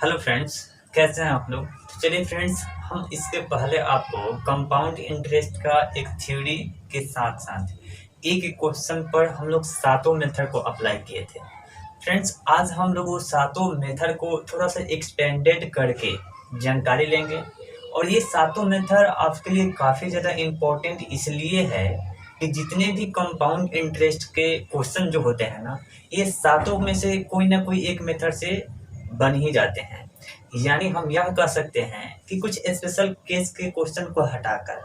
Hello friends, कैसे हैं आप लोग। तो चलिए फ्रेंड्स, हम इसके पहले आपको कंपाउंड इंटरेस्ट का एक थ्योरी के साथ साथ एक एक क्वेश्चन पर हम लोग सातों मेथड को अप्लाई किए थे। फ्रेंड्स, आज हम लोग वो सातों मेथड को थोड़ा सा एक्सपेंडेड करके जानकारी लेंगे। और ये सातों मेथड आपके लिए काफ़ी ज़्यादा इम्पोर्टेंट इसलिए है कि जितने भी कंपाउंड इंटरेस्ट के क्वेश्चन जो होते हैं ना, ये सातों में से कोई ना कोई एक मेथड से बन ही जाते हैं। यानी हम यह कह सकते हैं कि कुछ स्पेशल केस के क्वेश्चन को हटाकर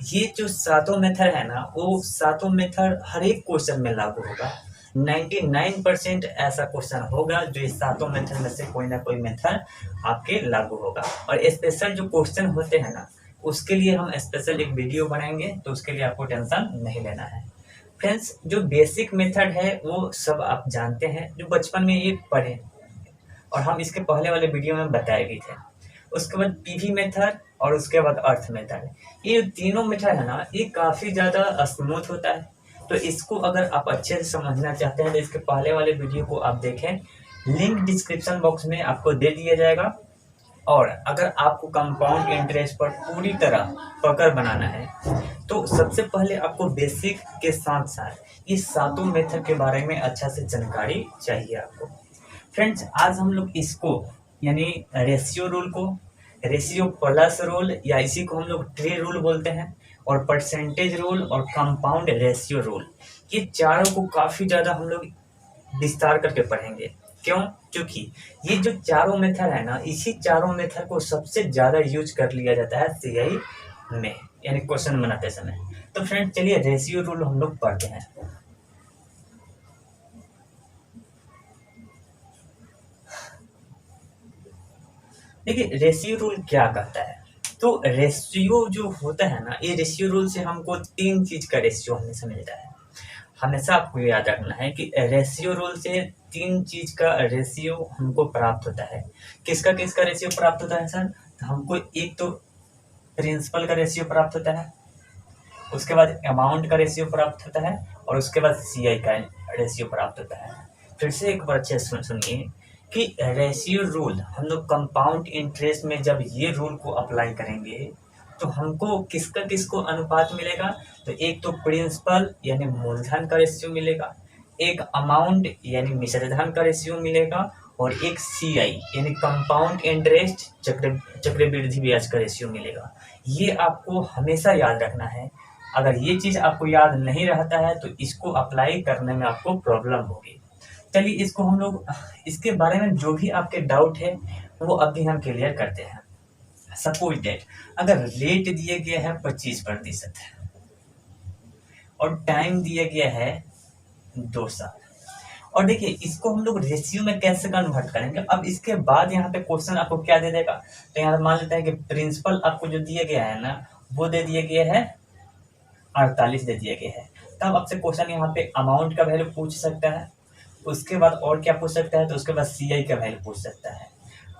ये जो सातों मेथड है ना, वो सातों मेथड हर एक क्वेश्चन में लागू होगा। 99% ऐसा क्वेश्चन होगा जो इस सातों मेथड में से कोई ना कोई मेथड आपके लागू होगा। और स्पेशल जो क्वेश्चन होते हैं ना, उसके लिए हम स्पेशल एक वीडियो बनाएंगे, तो उसके लिए आपको टेंशन नहीं लेना है। फ्रेंड्स, जो बेसिक मेथड है वो सब आप जानते हैं, जो बचपन में ये पढ़े और हम इसके पहले वाले वीडियो में बताए भी थे। उसके बाद पीवी मेथड और उसके बाद अर्थ मेथड। ये तीनों मेथड है ना, ये काफ़ी ज़्यादा स्मूथ होता है। तो इसको अगर आप अच्छे से समझना चाहते हैं तो इसके पहले वाले वीडियो को आप देखें, लिंक डिस्क्रिप्शन बॉक्स में आपको दे दिया जाएगा। और अगर आपको कंपाउंड इंटरेस्ट पर पूरी तरह पकड़ बनाना है तो सबसे पहले आपको बेसिक के साथ साथ इस सातों मेथड के बारे में अच्छा से जानकारी चाहिए आपको। फ्रेंड्स, आज हम लोग इसको यानी रेशियो रूल को, रेशियो प्लस रूल या इसी को हम लोग ट्री रूल बोलते हैं, और परसेंटेज रूल और कंपाउंड रेशियो रूल, ये चारों को काफ़ी ज़्यादा हम लोग विस्तार करके पढ़ेंगे। क्यों? क्योंकि ये जो चारों मेथड है ना, इसी चारों मेथड को सबसे ज़्यादा यूज कर लिया जाता है सीआई में, यानी क्वेश्चन बनाते समय। तो फ्रेंड्स, चलिए रेशियो रूल हम लोग पढ़ते हैं। देखिए, रेशियो रूल क्या कहता है। तो रेशियो जो होता है ना, ये रेशियो रूल से हमको तीन चीज का रेशियो हमेशा मिलता है। हमेशा आपको याद रखना है कि रेशियो रूल से तीन चीज का रेशियो हमको प्राप्त होता है। किसका किसका रेशियो प्राप्त होता है सर? तो हमको एक तो प्रिंसिपल का रेशियो प्राप्त होता है, उसके बाद अमाउंट का रेशियो प्राप्त होता है, और उसके बाद सीआई का रेशियो प्राप्त होता है। फिर से एक बार अच्छे से सुनिए कि रेशियो रूल हम लोग कंपाउंड इंटरेस्ट में जब ये रूल को अप्लाई करेंगे तो हमको किसका किसको अनुपात मिलेगा। तो एक तो प्रिंसिपल यानी मूलधन का रेशियो मिलेगा, एक अमाउंट यानी मिश्रधन का रेशियो मिलेगा, और एक सीआई यानी कंपाउंड इंटरेस्ट चक्रवृद्धि ब्याज का रेशियो मिलेगा। ये आपको हमेशा याद रखना है। अगर ये चीज़ आपको याद नहीं रहता है तो इसको अप्लाई करने में आपको प्रॉब्लम होगी। चलिए, इसको हम लोग इसके बारे में जो भी आपके डाउट है वो अभी हम क्लियर करते हैं। सपोज डेट, अगर रेट दिया गया है 25% और टाइम दिया गया है 2 साल, और देखिए इसको हम लोग रेशियो में कैसे कन्वर्ट करेंगे। अब इसके बाद यहाँ पे क्वेश्चन आपको क्या दे देगा। तो यहाँ मान लेते हैं कि प्रिंसिपल आपको जो दिया गया है ना, वो दे दिया गया है 48 दे दिया गया है। तब आपसे क्वेश्चन यहाँ पे अमाउंट का वैल्यू पूछ सकता है, उसके बाद और क्या पूछ सकता है, तो उसके बाद सीआई का वैल्यू पूछ सकता है।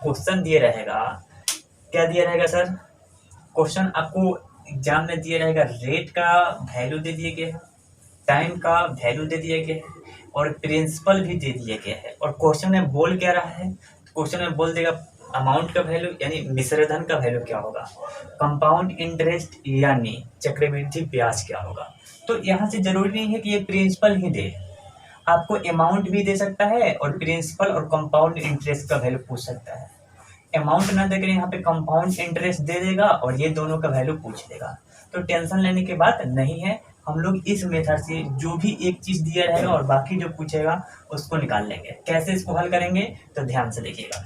क्वेश्चन दिए रहेगा, क्या दिया रहेगा सर? क्वेश्चन आपको एग्जाम में दिया रहेगा, रेट का वैल्यू दे दिया गया है, टाइम का वैल्यू दे दिया गया है, और प्रिंसिपल भी दे दिया गया है। और क्वेश्चन में बोल क्या रहा है? क्वेश्चन में बोल देगा अमाउंट का वैल्यू यानी मिश्रधन का वैल्यू क्या होगा, कंपाउंड इंटरेस्ट यानी चक्रवृद्धि ब्याज क्या होगा। तो यहाँ से जरूरी नहीं है कि ये प्रिंसिपल ही दे, आपको अमाउंट भी दे सकता है और प्रिंसिपल और कंपाउंड इंटरेस्ट का वैल्यू पूछ सकता है। अमाउंट ना देकर यहाँ पे कंपाउंड इंटरेस्ट दे देगा और ये दोनों का वैल्यू पूछ लेगा। तो टेंशन लेने की बात नहीं है। हम लोग इस मेथड से जो भी एक चीज दिया रहेगा और बाकी जो पूछेगा उसको निकाल लेंगे। कैसे इसको हल करेंगे, तो ध्यान से देखिएगा।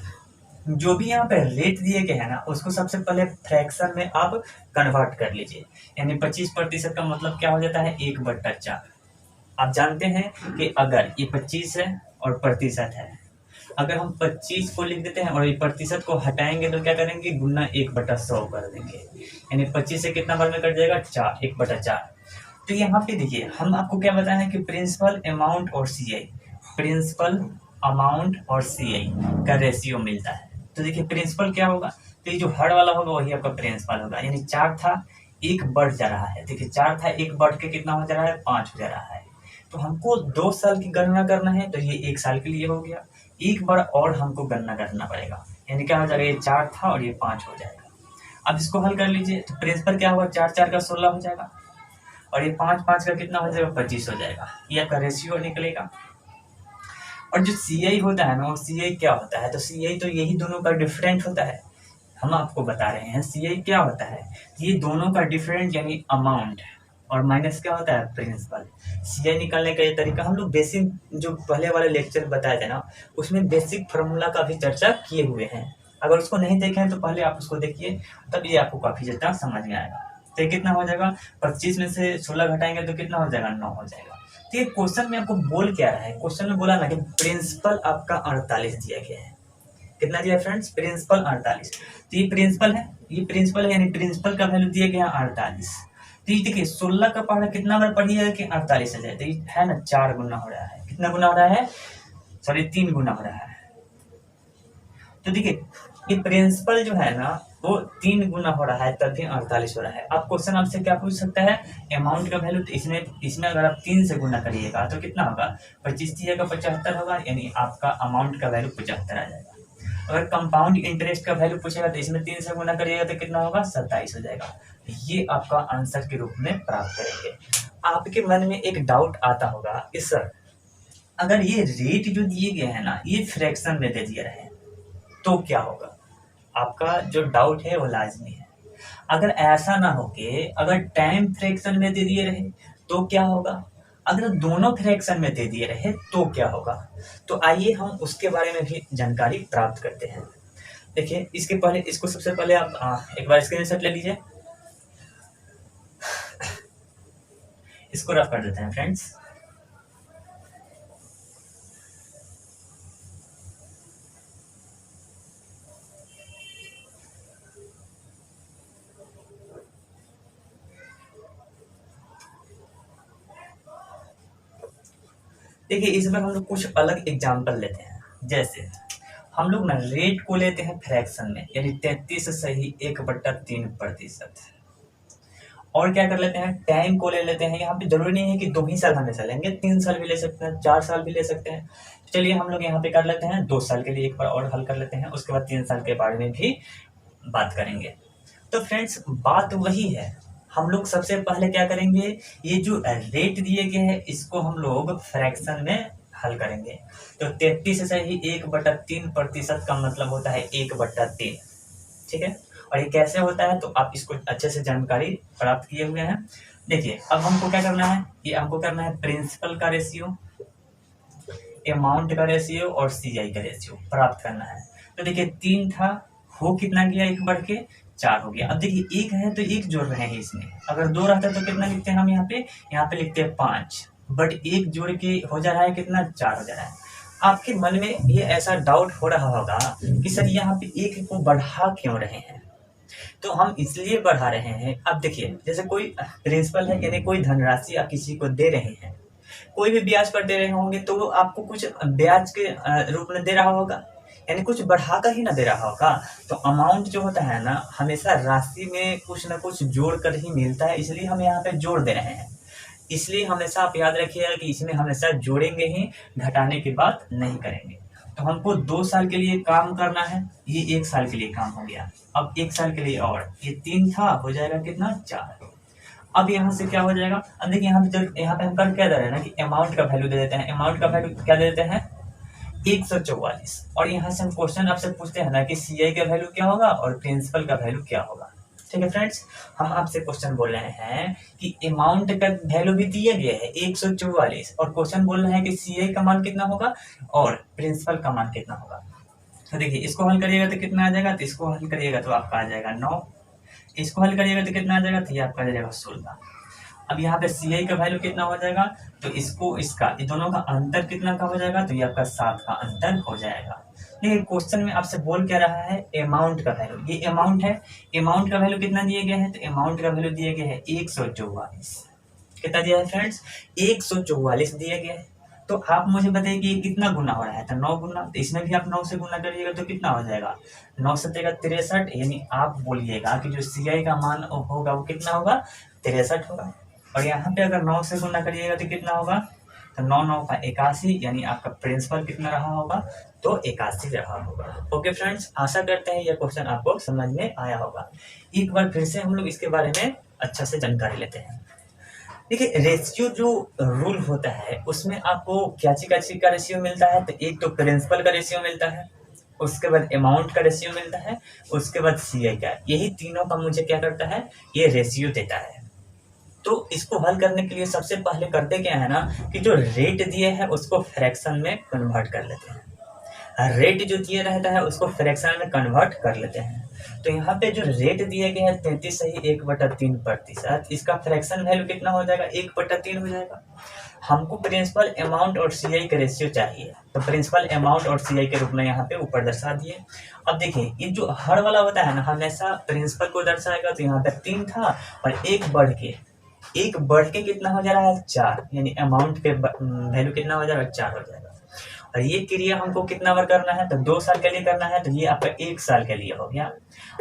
जो भी यहाँ पे रेट दिए गए हैं ना, उसको सबसे पहले फ्रैक्शन में आप कन्वर्ट कर लीजिए। यानी 25% का मतलब क्या हो जाता है, 1/4। आप जानते हैं कि अगर ये 25 है और प्रतिशत है, अगर हम 25 को लिख देते हैं और ये प्रतिशत को हटाएंगे तो क्या करेंगे, गुना 1/100 कर देंगे। यानी 25 से कितना बार में कट जाएगा, 4, 1/4। तो यहाँ पे देखिए, हम आपको क्या बताए हैं कि प्रिंसिपल, अमाउंट और सीआई, प्रिंसिपल, अमाउंट और सीआई का रेशियो मिलता है। तो देखिए प्रिंसिपल क्या होगा, तो ये जो हर वाला होगा वही आपका प्रिंसिपल होगा। यानी 4 था, 1 बढ़ जा रहा है। देखिए 4 था, 1 बढ़ के कितना हो जा रहा है, 5 हो जा रहा है। तो हमको 2 साल की गणना करना है, तो ये 1 साल के लिए हो गया। एक बार और हमको गणना करना पड़ेगा, यानी क्या हो जाएगा, ये 4 था और ये 5 हो जाएगा। अब इसको हल कर लीजिए, तो प्रिंसिपल क्या होगा, 4 4 का 16 हो जाएगा और ये 5 5 का कितना हो जाएगा, 25 हो जाएगा। ये आपका रेशियो निकलेगा। और जो सी आई होता है ना, वो सी आई क्या होता है, तो सी आई तो यही दोनों का डिफरेंट होता है। हम आपको बता रहे हैं सी आई क्या होता है, ये दोनों का डिफरेंट यानी अमाउंट, और माइनस क्या होता है, प्रिंसिपल। सी आई निकालने का ये तरीका हम लोग बेसिक जो पहले वाले लेक्चर बताए थे ना, उसमें बेसिक फार्मूला का भी चर्चा किए हुए हैं। अगर उसको नहीं देखे हैं तो पहले आप उसको देखिए, तब ये आपको काफी ज़्यादा समझ में आएगा। तो ये कितना हो जाएगा, 25 में से 16 घटाएंगे तो कितना हो जाएगा, 9 हो जाएगा। तो ये क्वेश्चन में आपको बोल क्या रहा है, क्वेश्चन में बोला ना कि प्रिंसिपल आपका 48 दिया गया है। कितना दिया फ्रेंड्स, प्रिंसिपल 48। तो ये प्रिंसिपल है, ये प्रिंसिपल है, यानी प्रिंसिपल का वैल्यू दिया गया 48। तो ये देखिए 16 का पहाड़ा कितना बार पढ़िएगा कि 48 आ जाए, तो ये है ना 4 गुना हो रहा है। कितना गुना हो रहा है, सॉरी 3 गुना हो रहा है। तो देखिए ये प्रिंसिपल जो है ना वो 3 गुना हो रहा है, तब भी 48 हो रहा है। अब क्वेश्चन आपसे क्या पूछ सकता है, अमाउंट का वैल्यू, तो इसमें अगर आप 3 से गुना करिएगा तो कितना होगा, 25 दिएगा 75 होगा, यानी आपका अमाउंट का वैल्यू 75 आ जाएगा। अगर कंपाउंड इंटरेस्ट का वैल्यू पूछेगा तो इसमें 3 से गुना करिएगा तो कितना होगा, 27 हो जाएगा। ये आपका आंसर के रूप में प्राप्त करेंगे। आपके मन में एक डाउट आता होगा कि सर अगर ये रेट जो दिए गए हैं ना, ये फ्रैक्शन में दे दिए रहे तो क्या होगा। आपका जो डाउट है वो लाजमी है। अगर ऐसा ना हो के अगर टाइम फ्रैक्शन में दे दिए रहे तो क्या होगा, अगर दोनों फ्रैक्शन में दे दिए रहे तो क्या होगा। तो आइए हम उसके बारे में भी जानकारी प्राप्त करते हैं। देखिए इसके पहले, इसको सबसे पहले आप एक बार स्क्रीनशॉट ले लीजिए, इसको रफ कर देते हैं फ्रेंड्स। देखिए इस बार हम लोग कुछ अलग एग्जाम्पल लेते हैं। जैसे हम लोग ना रेट को लेते हैं फ्रैक्शन में, यानी 33 सही 1/3%। और क्या कर लेते हैं, टाइम को ले लेते हैं। यहाँ पे जरूरी नहीं है कि 2 ही साल हमेशा लेंगे, 3 साल भी ले सकते हैं, 4 साल भी ले सकते हैं। चलिए हम लोग यहाँ पे कर लेते हैं 2 साल के लिए एक बार और हल कर लेते हैं, उसके बाद 3 साल के बारे में भी बात करेंगे। तो फ्रेंड्स बात वही है, हम लोग सबसे पहले क्या करेंगे, ये जो रेट दिए गए हैं इसको हम लोग फ्रैक्शन में हल करेंगे। तो 33 से ही 1/3% का मतलब होता है 1/3, ठीक है। और ये कैसे होता है तो आप इसको अच्छे से जानकारी प्राप्त किए हुए हैं। देखिए अब हमको क्या करना है, ये हमको करना है प्रिंसिपल का रेशियो, अमाउंट का रेशियो और सीआई का रेशियो प्राप्त करना है। तो देखिए 3 था, हो कितना गया, 1 बढ़ के 4 हो गया। अब देखिए 1 है तो 1 जोड़ रहे हैं इसमें, अगर 2 रहता तो कितना लिखते हैं हम यहाँ पे लिखते हैं 5, बट 1 जोड़ के हो जा रहा है कितना, 4 हो जा रहा है। आपके मन में ये ऐसा डाउट हो रहा होगा कि सर यहाँ पे 1 को बढ़ा क्यों रहे हैं, तो हम इसलिए बढ़ा रहे हैं। अब देखिए जैसे कोई प्रिंसिपल है, यानी कोई धनराशि आप किसी को दे रहे हैं, कोई भी ब्याज पर दे रहे होंगे तो वो आपको कुछ ब्याज के रूप में दे रहा होगा, यानी कुछ बढ़ाकर ही ना दे रहा होगा। तो अमाउंट जो होता है ना हमेशा राशि में कुछ ना कुछ जोड़ कर ही मिलता है, इसलिए हम यहाँ पे जोड़ दे रहे हैं। इसलिए हमेशा आप याद रखिएगा कि इसमें हमेशा जोड़ेंगे ही, घटाने की बात नहीं करेंगे। तो हमको 2 साल के लिए काम करना है, ये 1 साल के लिए काम हो गया। अब 1 साल के लिए और ये 3 था, हो जाएगा कितना, 4। अब यहाँ से क्या हो जाएगा, अब देखिए यहाँ पे हम कर क्या दे रहे हैं ना कि अमाउंट का वैल्यू दे देते हैं। अमाउंट का वैल्यू क्या दे देते हैं, 144। और यहाँ से हम क्वेश्चन आपसे पूछते हैं ना कि सीआई का वैल्यू क्या होगा और प्रिंसिपल का वैल्यू क्या होगा। ठीक है फ्रेंड्स, हम आपसे क्वेश्चन बोल रहे हैं कि अमाउंट का वैल्यू भी दिया गया है 144, और क्वेश्चन बोल रहे हैं कि सीआई का मान कितना होगा और प्रिंसिपल का मान कितना होगा। तो देखिए इसको हल करिएगा तो कितना आ जाएगा, तो इसको हल करिएगा तो आपका आ जाएगा 9, इसको हल करिएगा तो कितना आ जाएगा, तो ये आपका आ जाएगा 16। अब यहाँ पे सी आई का वैल्यू कितना हो जाएगा, तो इसको इसका ये दोनों का अंतर कितना का हो जाएगा, तो ये आपका 7 का अंतर हो जाएगा। देखिए क्वेश्चन में आपसे बोल क्या रहा है, अमाउंट का वैल्यू, ये अमाउंट है, अमाउंट का वैल्यू कितना दिया गया है, तो अमाउंट का वैल्यू दिया गया है 144। कितना दिया है फ्रेंड्स, 144 दिया गया है। तो आप मुझे बताइए कि कितना गुना हो रहा है, तो 9 गुना, तो इसमें भी आप 9 से गुना करिएगा तो कितना हो जाएगा, 9 से 63, यानी आप बोलिएगा कि जो सी आई का मान होगा वो कितना होगा, 63 होगा। और यहाँ पे अगर 9 से गुना करिएगा तो कितना होगा, तो 9 का 81, यानी आपका प्रिंसिपल कितना रहा होगा, तो 81 रहा होगा। ओके फ्रेंड्स, आशा करते हैं यह क्वेश्चन आपको समझ में आया होगा। एक बार फिर से हम लोग इसके बारे में अच्छा से जानकारी लेते हैं। देखिए, रेशियो जो रूल होता है उसमें आपको क्या का रेशियो मिलता है, तो एक तो प्रिंसिपल का रेशियो मिलता है, उसके बाद अमाउंट का रेशियो मिलता है, उसके बाद सीआई का। यही तीनों का मुझे क्या करता है, ये रेशियो देता है। तो इसको हल करने के लिए सबसे पहले करते क्या है ना, कि जो रेट दिए है उसको फ्रैक्शन में कन्वर्ट कर लेते हैं। रेट जो दिया रहता है उसको फ्रैक्शन में कन्वर्ट कर लेते हैं। तो यहाँ पे जो रेट दिए गए हैं 33.1/3%, इसका फ्रैक्शन वैल्यू कितना हो जाएगा, 1/3 हो जाएगा। हमको प्रिंसिपल अमाउंट और सीआई का रेशियो चाहिए, तो प्रिंसिपल अमाउंट और सीआई के रूप में यहाँ पे ऊपर दर्शा दिए। अब देखिए, ये जो हर वाला होता है ना, हमेशा प्रिंसिपल को दर्शाएगा, तो यहाँ पे 3 था और एक बढ़ के कितना हो जा रहा है, 4, यानी अमाउंट के वैल्यू कितना हो जाएगा, 4 हो जाएगा। और ये क्रिया हमको कितना बार करना है, तो 2 साल के लिए करना है, तो ये आपका 1 साल के लिए हो गया।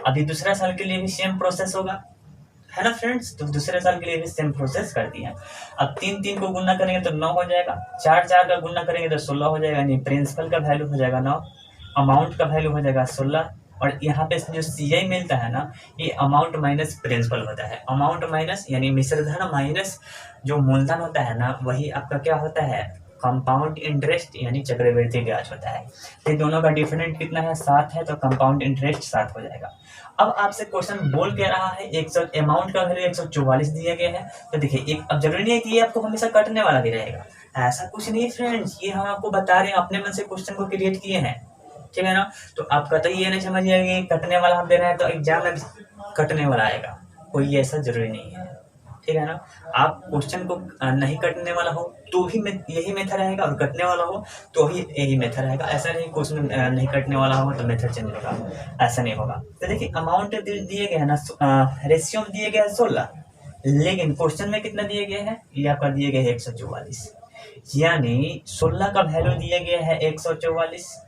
अभी दूसरा साल के लिए भी सेम प्रोसेस होगा, है ना फ्रेंड्स। तो दूसरे साल के लिए भी सेम प्रोसेस कर दिया। अब 3 को गुना करेंगे तो 9 हो जाएगा, 4 का गुना करेंगे तो 16 हो जाएगा, यानी प्रिंसिपल का वैल्यू हो जाएगा 9, अमाउंट का वैल्यू हो जाएगा 16, और यहाँ पे जो सीआई मिलता है ना, ये अमाउंट माइनस प्रिंसिपल होता है। अमाउंट माइनस यानी मिश्रधन माइनस जो मूलधन होता है ना, वही आपका क्या होता है, कंपाउंड इंटरेस्ट यानी चक्रवृद्धि ब्याज होता है। तो दोनों का डिफरेंट कितना है, 7 है, तो कंपाउंड इंटरेस्ट 7 हो जाएगा। अब आपसे क्वेश्चन बोल के रहा है अमाउंट का वैल्यू 144 दिया गया है। तो देखिए, एक अब जरूरी नहीं है कि ये आपको हमेशा कटने वाला भी रहेगा, ऐसा कुछ नहीं फ्रेंड्स, ये हम आपको बता रहे हैं, अपने मन से क्वेश्चन को क्रिएट किए हैं, ठीक है ना। तो आपका तो ये नहीं समझिए कि कटने वाला हम दे रहे हैं तो एग्जाम में कटने वाला आएगा, कोई ऐसा जरूरी नहीं है, ठीक है ना। आप क्वेश्चन को नहीं कटने वाला हो तो भी यही मेथड रहेगा, और कटने वाला हो तो ही यही मेथड रहेगा। ऐसा नहीं क्वेश्चन नहीं कटने वाला हो तो मेथड चेंज होगा, ऐसा नहीं होगा। तो देखिए, अमाउंट दिए गए हैं ना, रेशियो दिए गया है 16, लेकिन क्वेश्चन में कितना दिए गए हैं, ये आपका दिए गए है 144, यानी 16 का वैल्यू दिया गया है 144,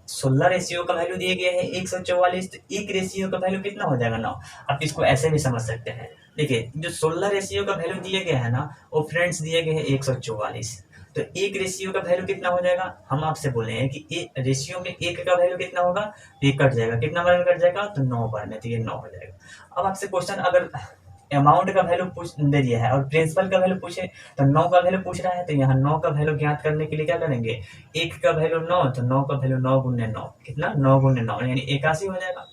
16 रेशियो का वैल्यू दिया गया है 144, तो एक रेशियो का वैल्यू कितना हो जाएगा 9। आप इसको ऐसे भी समझ सकते हैं। देखिए, जो 16 रेशियो का वैल्यू दिया गया है ना, वो फ्रेंड्स दिए गए हैं 144, तो एक रेशियो का वैल्यू कितना हो जाएगा, हम आपसे बोले हैं कि एक रेशियो में एक का वैल्यू कितना होगा, ये कट जाएगा, कितना बार में कट जाएगा, तो 9 बार में, तो ये 9 हो जाएगा। अब आपसे क्वेश्चन अगर अमाउंट का वैल्यू पूछ दे दिया है और प्रिंसिपल का वैल्यू पूछे, तो 9 का वैल्यू पूछ रहा है, तो यहाँ 9 का वैल्यू ज्ञात करने के लिए क्या करेंगे, 1 का वैल्यू 9, तो 9 का वैल्यू 9 गुने 9, कितना, 9 गुने 9 यानी 81 हो जाएगा।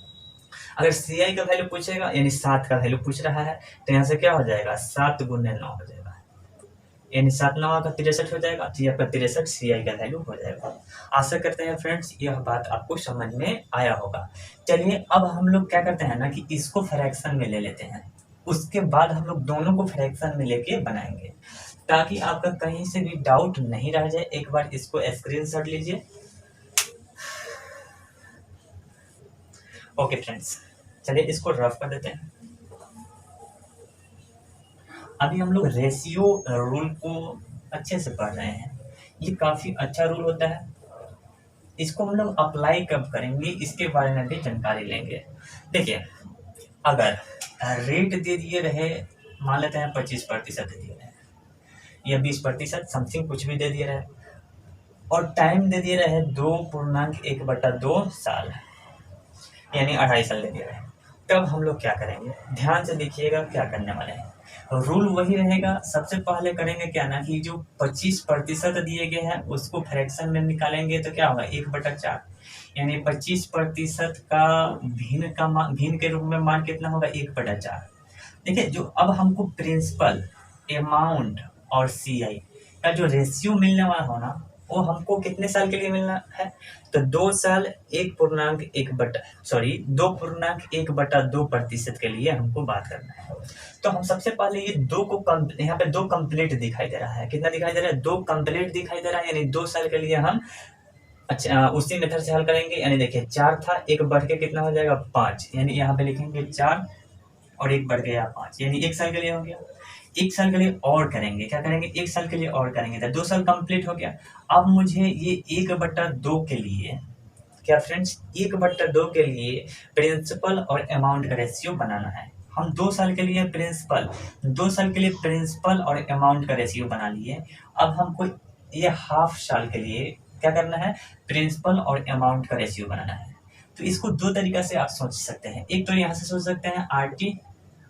अगर सीआई का वैल्यू पूछेगा, यानी 7 का वैल्यू पूछ रहा है, तो यहाँ से क्या हो जाएगा, 7 गुने 9 हो जाएगा, यानी 7 9 का 63 हो जाएगा, तो आपका 63 सीआई का वैल्यू हो जाएगा। आशा करते हैं फ्रेंड्स यह बात आपको समझ में आया होगा। चलिए, अब हम लोग क्या करते हैं ना, कि इसको फ्रैक्शन में ले लेते हैं, उसके बाद हम लोग दोनों को फ्रैक्शन में लेके बनाएंगे, ताकि आपका कहीं से भी डाउट नहीं रह जाए। एक बार इसको स्क्रीनशॉट लीजिए। ओके फ्रेंड्स, चलिए इसको रफ कर देते हैं। अभी हम लोग रेशियो रूल को अच्छे से पढ़ रहे हैं, ये काफ़ी अच्छा रूल होता है। इसको हम लोग अप्लाई कब करेंगे, इसके बारे में भी जानकारी लेंगे। देखिए, अगर रेट दे दिए रहे, मान लेते हैं 25% दे दिए रहे, या 20% समथिंग कुछ भी दे दिए रहे, और टाइम दे दिए रहे 2.1/2 साल, यानी 2.5 साल दे दिए रहे, तब हम लोग क्या करेंगे, ध्यान से देखिएगा क्या करने वाले हैं। रूल वही रहेगा। सबसे पहले करेंगे क्या ना, कि जो 25% दिए गए हैं उसको फ्रैक्शन में निकालेंगे, तो क्या होगा, 1/4, यानी 25% का भिन्न के रूप में मान कितना होगा, 1/4। देखिए, जो अब हमको प्रिंसिपल, अमाउंट और सीआई का जो रेशियो मिलने वाला हो ना, वो हमको कितने साल के लिए मिलना है, तो 2 साल 2.1/2% के लिए हमको बात करना है। तो हम सबसे पहले ये यहाँ पे 2 कंप्लीट दिखाई दे रहा है, कितना दिखाई दे रहा है, 2 कंप्लीट दिखाई दे रहा है, यानी 2 साल के लिए हम अच्छा उसी मेथड से हल करेंगे। यानी देखिए, 4 था, 1 बढ़ के कितना हो जाएगा, 5, यानी यहाँ पे लिखेंगे 4 और 1 बढ़ गया 5, यानी 1 साल के लिए हो गया। 1 साल के लिए और करेंगे, क्या करेंगे, 1 साल के लिए और करेंगे, तो 2 साल कंप्लीट हो गया। अब मुझे ये 1/2 के लिए, क्या फ्रेंड्स, 1/2 के लिए प्रिंसिपल और अमाउंट का रेशियो बनाना है। हम 2 साल के लिए प्रिंसिपल और अमाउंट का रेशियो बना लिए। अब हमको ये हाफ साल के लिए क्या करना है, प्रिंसिपल और अमाउंट का रेशियो बनाना है। तो इसको 2 तरीका से आप सोच सकते हैं। एक तो यहाँ से सोच सकते हैं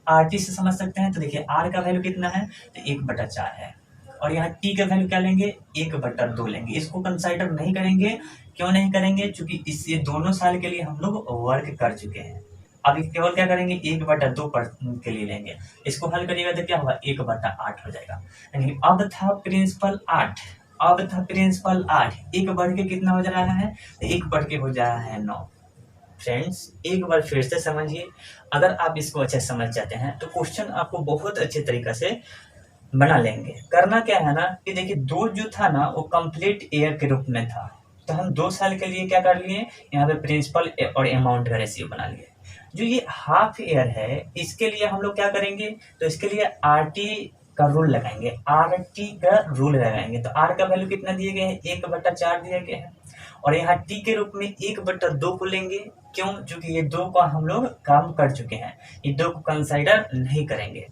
आरटी से समझ सकते हैं। तो देखिए आर का वैल्यू कितना है, तो 1/4 है, और यहाँ टी का वैल्यू क्या लेंगे, 1/2 लेंगे। इसको कंसाइडर नहीं करेंगे, क्यों नहीं करेंगे, क्योंकि इससे दोनों साल के लिए हम लोग वर्क कर चुके हैं। अब केवल क्या करेंगे, 1/2 के लिए लेंगे। इसको हल करिएगा तो क्या होगा, 1/8 हो जाएगा। यानी अब था प्रिंसिपल 8, 1 बढ़ के कितना हो जा रहा है, 1 बढ़ के हो जा रहा है 9। फ्रेंड्स एक बार फिर से समझिए, अगर आप इसको अच्छे से समझ जाते हैं तो क्वेश्चन आपको बहुत अच्छे तरीके से बना लेंगे। करना क्या है ना कि देखिए 2 जो था ना वो कंप्लीट ईयर के रूप में था, तो हम 2 साल के लिए क्या कर लिए, यहाँ पे प्रिंसिपल और अमाउंट का रेशियो बना लिए। जो ये हाफ ईयर है इसके लिए हम लोग क्या करेंगे, तो इसके लिए आरटी का रूल लगाएंगे, आरटी का रूल लगाएंगे। तो आर का वैल्यू कितना दिए गए हैं, 1/4 दिए गए हैं, और यहाँ टी के रूप में 1/2 को लेंगे। क्यों, क्योंकि ये 2 का हम लोग काम कर चुके हैं, ये 2 को कंसाइडर नहीं करेंगे।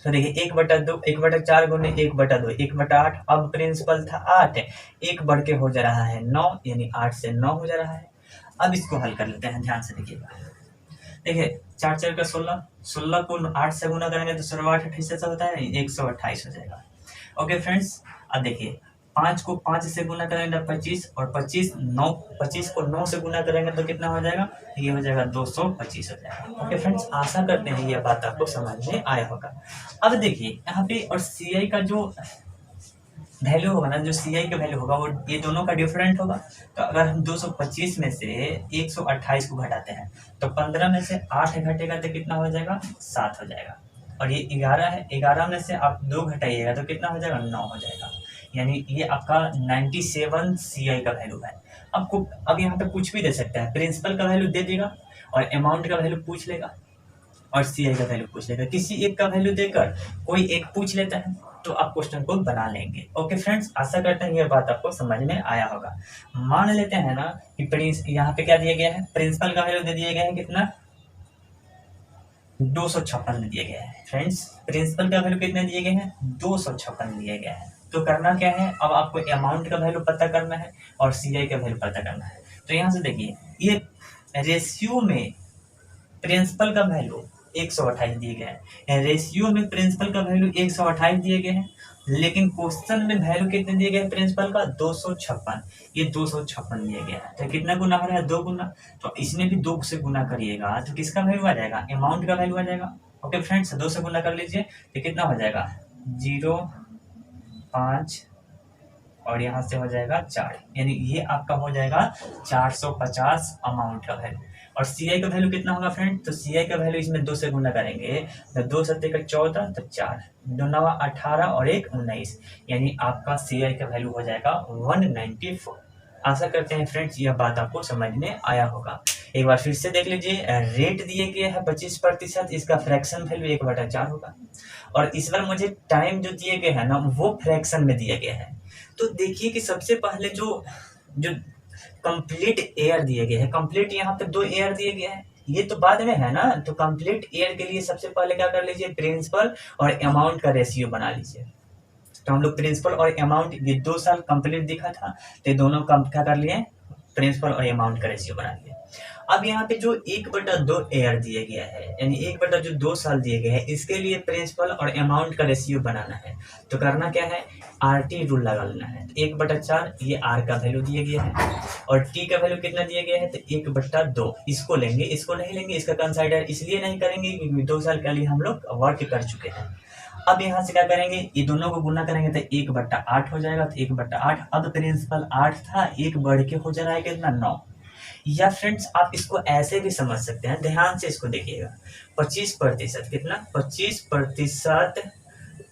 तो देखिए 1/2, 1/4 गुने 1/2, 1/8। अब प्रिंसिपल था 8, 1 बढ़ के हो जा रहा है 9, यानी 8 से 9 हो जा रहा है। अब इसको हल कर लेते हैं, ध्यान से देखिएगा। देखिए 4×4 का 16, 16 को 8 से गुना करेंगे तो 16 8 28 से होता है, 128 हो जाएगा। ओके फ्रेंड्स, अब देखिए 5 को 5 से गुना करेंगे तो 25, और 25 को 9 से गुना करेंगे तो कितना हो जाएगा, ये हो जाएगा 225 हो जाएगा। ओके फ्रेंड्स, आशा करते हैं ये बात आपको समझ में आया होगा। अब देखिए यहाँ पे और सी आई का जो वैल्यू होगा ना, जो सी आई का वैल्यू होगा वो ये दोनों का डिफरेंट होगा। तो अगर हम 225 में से 128 को घटाते हैं तो 15 में से 8 घटेगा तो कितना हो जाएगा, 7 हो जाएगा। और ये 11 है, 11 में से आप 2 घटाइएगा तो कितना हो जाएगा, 9 हो जाएगा। यानी ये आपका 97 सी आई का वैल्यू है। आपको अब यहाँ पे कुछ भी दे सकता है, प्रिंसिपल का वैल्यू दे देगा और अमाउंट का वैल्यू पूछ लेगा और सी आई का वैल्यू पूछ लेगा। किसी एक का वैल्यू देकर कोई एक पूछ लेता है तो आप क्वेश्चन को बना लेंगे। ओके फ्रेंड्स, आशा करते हैं ये बात आपको समझ में आया होगा। मान लेते हैं ना कि यहाँ पे क्या दिया गया है, प्रिंसिपल का वैल्यू दे दिया गया है कितना, 256 दिए गए हैं। फ्रेंड्स प्रिंसिपल का वैल्यू कितने दिए गए हैं, 256 दिए गए हैं। तो करना क्या है, अब आपको अमाउंट का वैल्यू पता करना है और सी आई का वैल्यू पता करना है। तो यहाँ से देखिए ये रेशियो में प्रिंसिपल का वैल्यू 128 दिए गए हैं, रेशियो में प्रिंसिपल का वैल्यू 128 दिए गए हैं, लेकिन क्वेश्चन में वैल्यू कितने दिए गए हैं प्रिंसिपल का, 256। ये 256 दिए गया है, तो कितना गुना हो रहा है, 2 गुना। तो इसमें भी 2 से गुना करिएगा तो किसका वैल्यू आ जाएगा, अमाउंट का वैल्यू आ जाएगा। ओके फ्रेंड्स, 2 से गुना कर लीजिए तो कितना हो जाएगा, 0.5 और यहाँ से हो जाएगा 4, यानी ये आपका हो जाएगा 450 अमाउंट का वैल्यू। और सी आई का वैल्यू कितना होगा फ्रेंड, तो सी आई का वैल्यू इसमें 2 से गुना करेंगे तो 2 7 का 14, तो 4 2 9 18 और 1 19, यानी आपका सी आई का वैल्यू हो जाएगा 194। आशा करते हैं फ्रेंड्स यह बात आपको समझ में आया होगा। एक बार फिर से देख लीजिए, रेट दिए गए है 25%, इसका फ्रैक्शन वैल्यू 1/4 होगा, और इस बार मुझे टाइम जो दिए गए हैं ना वो फ्रैक्शन में दिया गया है। तो देखिए कि सबसे पहले जो जो कंप्लीट एयर दिए गए हैं, कंप्लीट यहाँ पे 2 एयर दिए गए हैं, ये तो बाद में है ना। तो कंप्लीट एयर के लिए सबसे पहले क्या कर लीजिए, प्रिंसिपल और अमाउंट का रेशियो बना लीजिए। तो हम लोग प्रिंसिपल और अमाउंट, ये 2 साल कंप्लीट दिखा था तो दोनों का क्या कर लिए, प्रिंसिपल और अमाउंट का रेशियो बना लिए। अब यहाँ पे जो 1/2 एयर दिया गया है, यानी 1/2 साल दिए गए हैं, इसके लिए प्रिंसिपल और अमाउंट का रेशियो बनाना है। तो करना क्या है, आरटी रूल लगा लेना है। 1/4 ये आर का वैल्यू दिया गया है, और टी का वैल्यू कितना दिया गया है, तो 1/2 इसको लेंगे, इसको नहीं लेंगे, इसका कंसाइडर इसलिए नहीं करेंगे क्योंकि 2 साल के लिए हम लोग वर्क कर चुके हैं। अब यहाँ से क्या करेंगे, ये दोनों को गुना करेंगे तो 1/8 हो जाएगा, तो 1/8। अब प्रिंसिपल 8 था, 1 बढ़ के हो जा रहा है कितना, 9। या फ्रेंड्स आप इसको ऐसे भी समझ सकते हैं, ध्यान से इसको देखिएगा, 25% कितना, 25%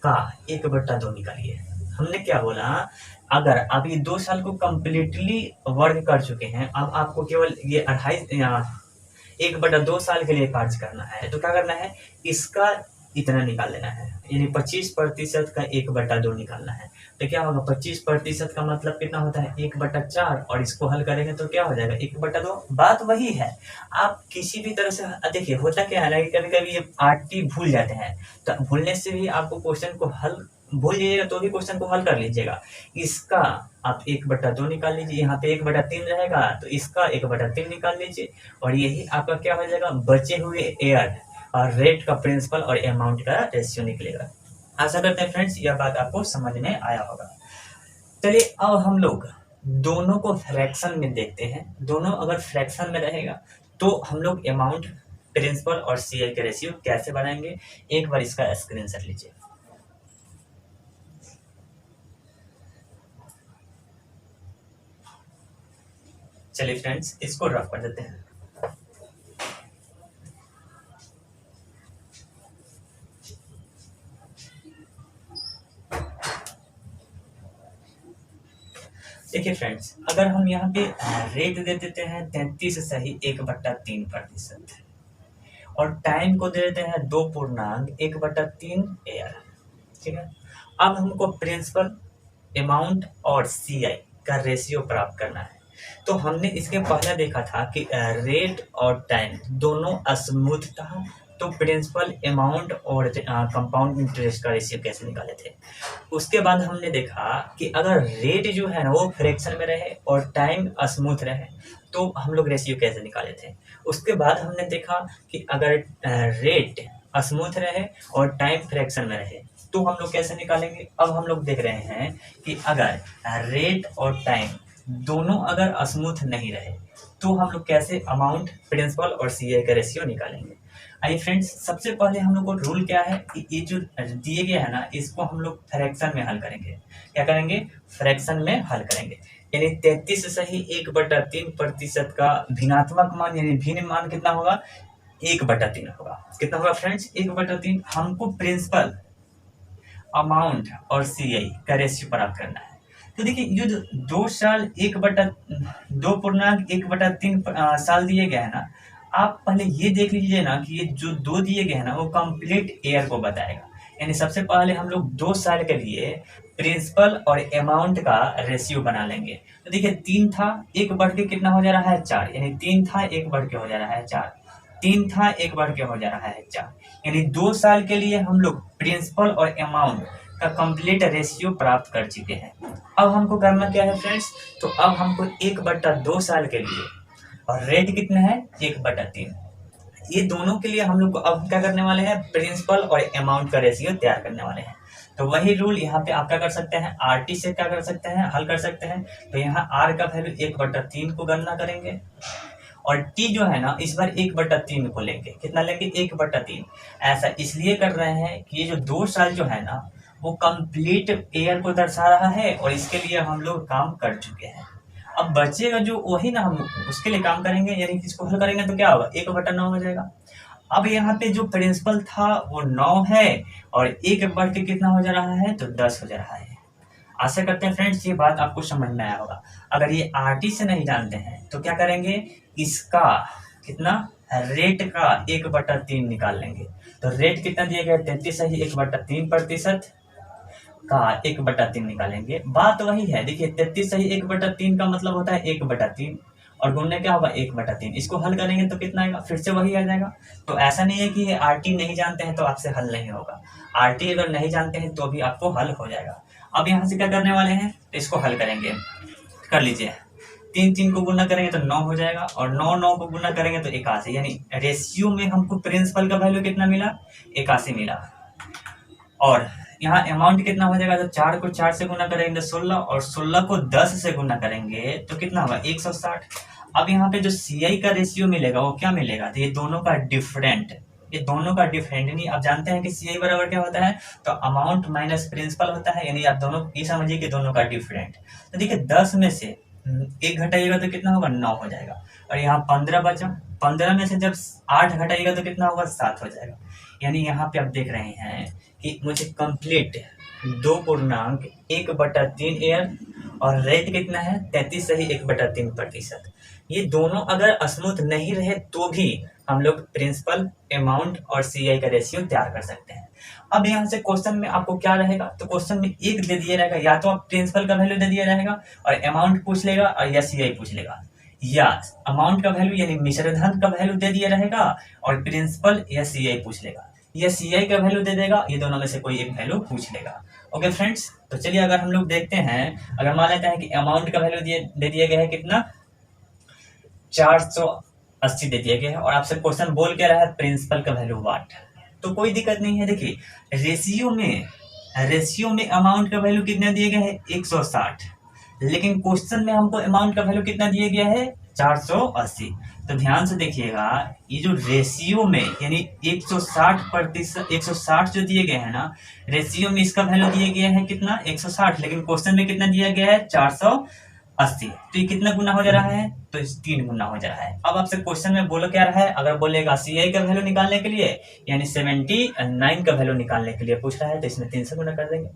का 1/2 निकालिए। हमने क्या बोला, अगर आप ये 2 साल को कंप्लीटली वर्क कर चुके हैं, अब आपको केवल ये 1/2 साल के लिए कार्य करना है, तो क्या करना है, इसका इतना निकाल लेना है, यानी 25% का 1/2 निकालना है। तो क्या होगा, 25% का मतलब कितना होता है 1/4, और इसको हल करेंगे तो क्या हो जाएगा 1/2। बात वही है, आप किसी भी तरह से देखिए, होता क्या है ना कि कभी कभी ये आरटी भूल जाते हैं, तो भूलने से भी आपको क्वेश्चन को हल भूल जाइएगा तो भी क्वेश्चन को हल कर लीजिएगा। इसका आप 1/2 निकाल लीजिए, यहाँ पे 1/3 रहेगा तो इसका 1/3 निकाल लीजिए, और यही आपका क्या हो जाएगा, बचे हुए एयर और रेट का प्रिंसिपल और अमाउंट का रेशियो निकलेगा। आशा करते हैं फ्रेंड्स यह बात आपको समझ में आया होगा। चलिए अब हम लोग दोनों को फ्रैक्शन में देखते हैं। दोनों अगर फ्रैक्शन में रहेगा तो हम लोग अमाउंट, प्रिंसिपल और सीआई का रेशियो कैसे बनाएंगे, एक बार इसका स्क्रीनशॉट लीजिए। चलिए फ्रेंड्स इसको रफ कर देते हैं। देखिए फ्रेंड्स, अगर हम यहाँ पे रेट दे देते हैं 33 सही 1/3%, और टाइम को दे देते हैं 2.1/3 एयर, ठीक है। अब हमको प्रिंसिपल, अमाउंट और सीआई का रेशियो प्राप्त करना है। तो हमने इसके पहले देखा था कि रेट और टाइम दोनों स्मूथ था, तो प्रिंसिपल, अमाउंट और कंपाउंड इंटरेस्ट का रेशियो कैसे निकाले थे। उसके बाद हमने देखा कि अगर रेट जो है ना वो फ्रैक्शन में रहे और टाइम स्मूथ रहे तो हम लोग रेशियो कैसे निकाले थे। उसके बाद हमने देखा कि अगर रेट स्मूथ रहे और टाइम फ्रैक्शन में रहे तो हम लोग कैसे निकालेंगे। अब हम लोग देख रहे हैं कि अगर रेट और टाइम दोनों अगर स्मूथ नहीं रहे तो हम लोग कैसे अमाउंट, प्रिंसिपल और सीआई का रेशियो निकालेंगे। आइए फ्रेंड्स, सबसे पहले हम लोग को रूल क्या है कि ये जो दिए गया है ना इसको हम लोग फ्रैक्शन में हल करेंगे। क्या करेंगे, फ्रैक्शन में हल करेंगे। यानी 33 सही 1/3% का भिन्नात्मक मान यानी भिन्न मान कितना होगा 1/3 होगा। कितना होगा फ्रेंड्स 1/3। हमको प्रिंसिपल, अमाउंट और सीआई का रेशियो प्राप्त करना है। तो देखिए ये जो 2.1/3 साल दिए गए हैं ना, आप पहले ये देख लीजिए ना कि ये जो 2 दिए गए हैं ना वो कंप्लीट ईयर को बताएगा। यानी सबसे पहले हम लोग 2 साल के लिए प्रिंसिपल और अमाउंट का रेशियो बना लेंगे। तो देखिए 3 था, 1 बढ़ के कितना हो जा रहा है 4, यानी 3 था 1 बढ़ के हो जा रहा है 4, 3 था 1 बढ़ के हो जा रहा है 4। यानी 2 साल के लिए हम लोग प्रिंसिपल और अमाउंट का कंप्लीट रेशियो प्राप्त कर चुके हैं। अब हमको करना क्या है फ्रेंड्स, तो अब हमको 1/2 साल के लिए, और रेट कितना है 1/3, ये दोनों के लिए हम लोग को अब क्या करने वाले हैं, प्रिंसिपल और अमाउंट का रेशियो तैयार करने वाले हैं। तो वही रूल यहाँ पे आप क्या कर सकते हैं, आरटी से क्या कर सकते हैं, हल कर सकते हैं। तो यहाँ आर का वैल्यू 1/3 को गणना करेंगे, और टी जो है ना इस बार 1/3 को लेंगे। कितना लेंगे 1/3। ऐसा इसलिए कर रहे हैं कि ये जो 2 साल जो है ना वो कंप्लीट ईयर को दर्शा रहा है, और इसके लिए हम लोग काम कर चुके हैं। अब बचेगा जो वही ना हम उसके लिए काम करेंगे, यानी इसको हल करेंगे तो क्या होगा 1/9 हो जाएगा। अब यहाँ पे जो प्रिंसिपल था वो 9 है, और 1 बढ़ के कितना हो जा रहा है तो 10 हो जा रहा है। आशा करते हैं फ्रेंड्स ये बात आपको समझ में आया होगा। अगर ये आरटी से नहीं जानते हैं तो क्या करेंगे, इसका कितना रेट का 1/3 निकाल लेंगे। तो रेट कितना दिया गया 33 सही 1/3% का 1/3 निकालेंगे। बात वही है, देखिए 33 सही 1/3 का मतलब होता है 1/3, और गुणने क्या होगा 1/3। इसको हल करेंगे तो कितना आएगा, फिर से वही आ जाएगा। तो ऐसा नहीं है कि आरटी नहीं जानते हैं तो आपसे हल नहीं होगा। आरटी अगर नहीं जानते हैं तो भी आपको हल हो जाएगा। अब यहाँ से क्या करने वाले हैं, तो इसको हल करेंगे। कर लीजिए, 3 को गुना करेंगे तो 9 हो जाएगा, और 9 को गुना करेंगे तो 81, यानी रेशियो में हमको प्रिंसिपल का वैल्यू कितना मिला 81 मिला। और यहाँ अमाउंट कितना हो जाएगा, तो 4 को 4 से गुना करेंगे 16, और 16 को 10 से गुना करेंगे तो कितना होगा 160। अब यहाँ पे जो सीआई का रेशियो मिलेगा वो क्या मिलेगा, तो ये दोनों का डिफरेंट, ये दोनों का डिफरेंट, यानी आप जानते हैं कि सीआई बराबर क्या होता है, तो अमाउंट माइनस प्रिंसिपल होता है। यानी आप दोनों ये समझिए कि दोनों का डिफरेंट। तो देखिए 10 में से 1 घटाइएगा तो कितना होगा 9 हो जाएगा, और यहाँ 15 बचा, 15 में से जब 8 घटाइएगा तो कितना होगा 7 हो जाएगा। यानी यहाँ पे आप देख रहे हैं कि मुझे कंप्लीट 2.1/3 एयर, और रेट कितना है 33 सही 1/3%। ये दोनों अगर स्मूथ नहीं रहे तो भी हम लोग प्रिंसिपल, अमाउंट और सीआई का रेशियो तैयार कर सकते हैं। अब यहाँ से क्वेश्चन में आपको क्या रहेगा, तो क्वेश्चन में एक दे दिया रहेगा, या तो आप प्रिंसिपल का वैल्यू दे दिया रहेगा और अमाउंट पूछ लेगा, और या सीआई पूछ लेगा, या अमाउंट का वैल्यू यानी मिश्र धन का वैल्यू दे दिया रहेगा और प्रिंसिपल या सीआई पूछ लेगा, या सीआई का वैल्यू दे देगा, ये दोनों में से कोई एक वैल्यू पूछ लेगा। ओके फ्रेंड्स, तो चलिए अगर हम लोग देखते हैं, अगर मान लेते हैं कि अमाउंट का वैल्यू दे दिया गया है कितना, 480 दे दिया गया है, और आपसे क्वेश्चन बोल क्या रहा है, प्रिंसिपल का वैल्यू वाट, तो कोई दिक्कत नहीं है। देखिए रेशियो में अमाउंट का वैल्यू कितना दिया गया है, 160, लेकिन क्वेश्चन में हमको अमाउंट का वैल्यू कितना दिया गया है, 480। तो ध्यान से देखिएगा, ये जो रेशियो में यानी 160%, 160 जो दिए गए हैं ना, रेशियो में इसका वैल्यू दिया गया है कितना, 160, लेकिन क्वेश्चन में कितना दिया गया है, 480। तो ये कितना गुना हो जा रहा है, तो 3 गुना हो जा रहा है। अब आपसे क्वेश्चन में बोलो क्या रहा है, अगर बोलेगा सीआई का वैल्यू निकालने के लिए यानी 79 का वैल्यू निकालने के लिए पूछ रहा है, तो इसमें 3 से गुना कर देंगे।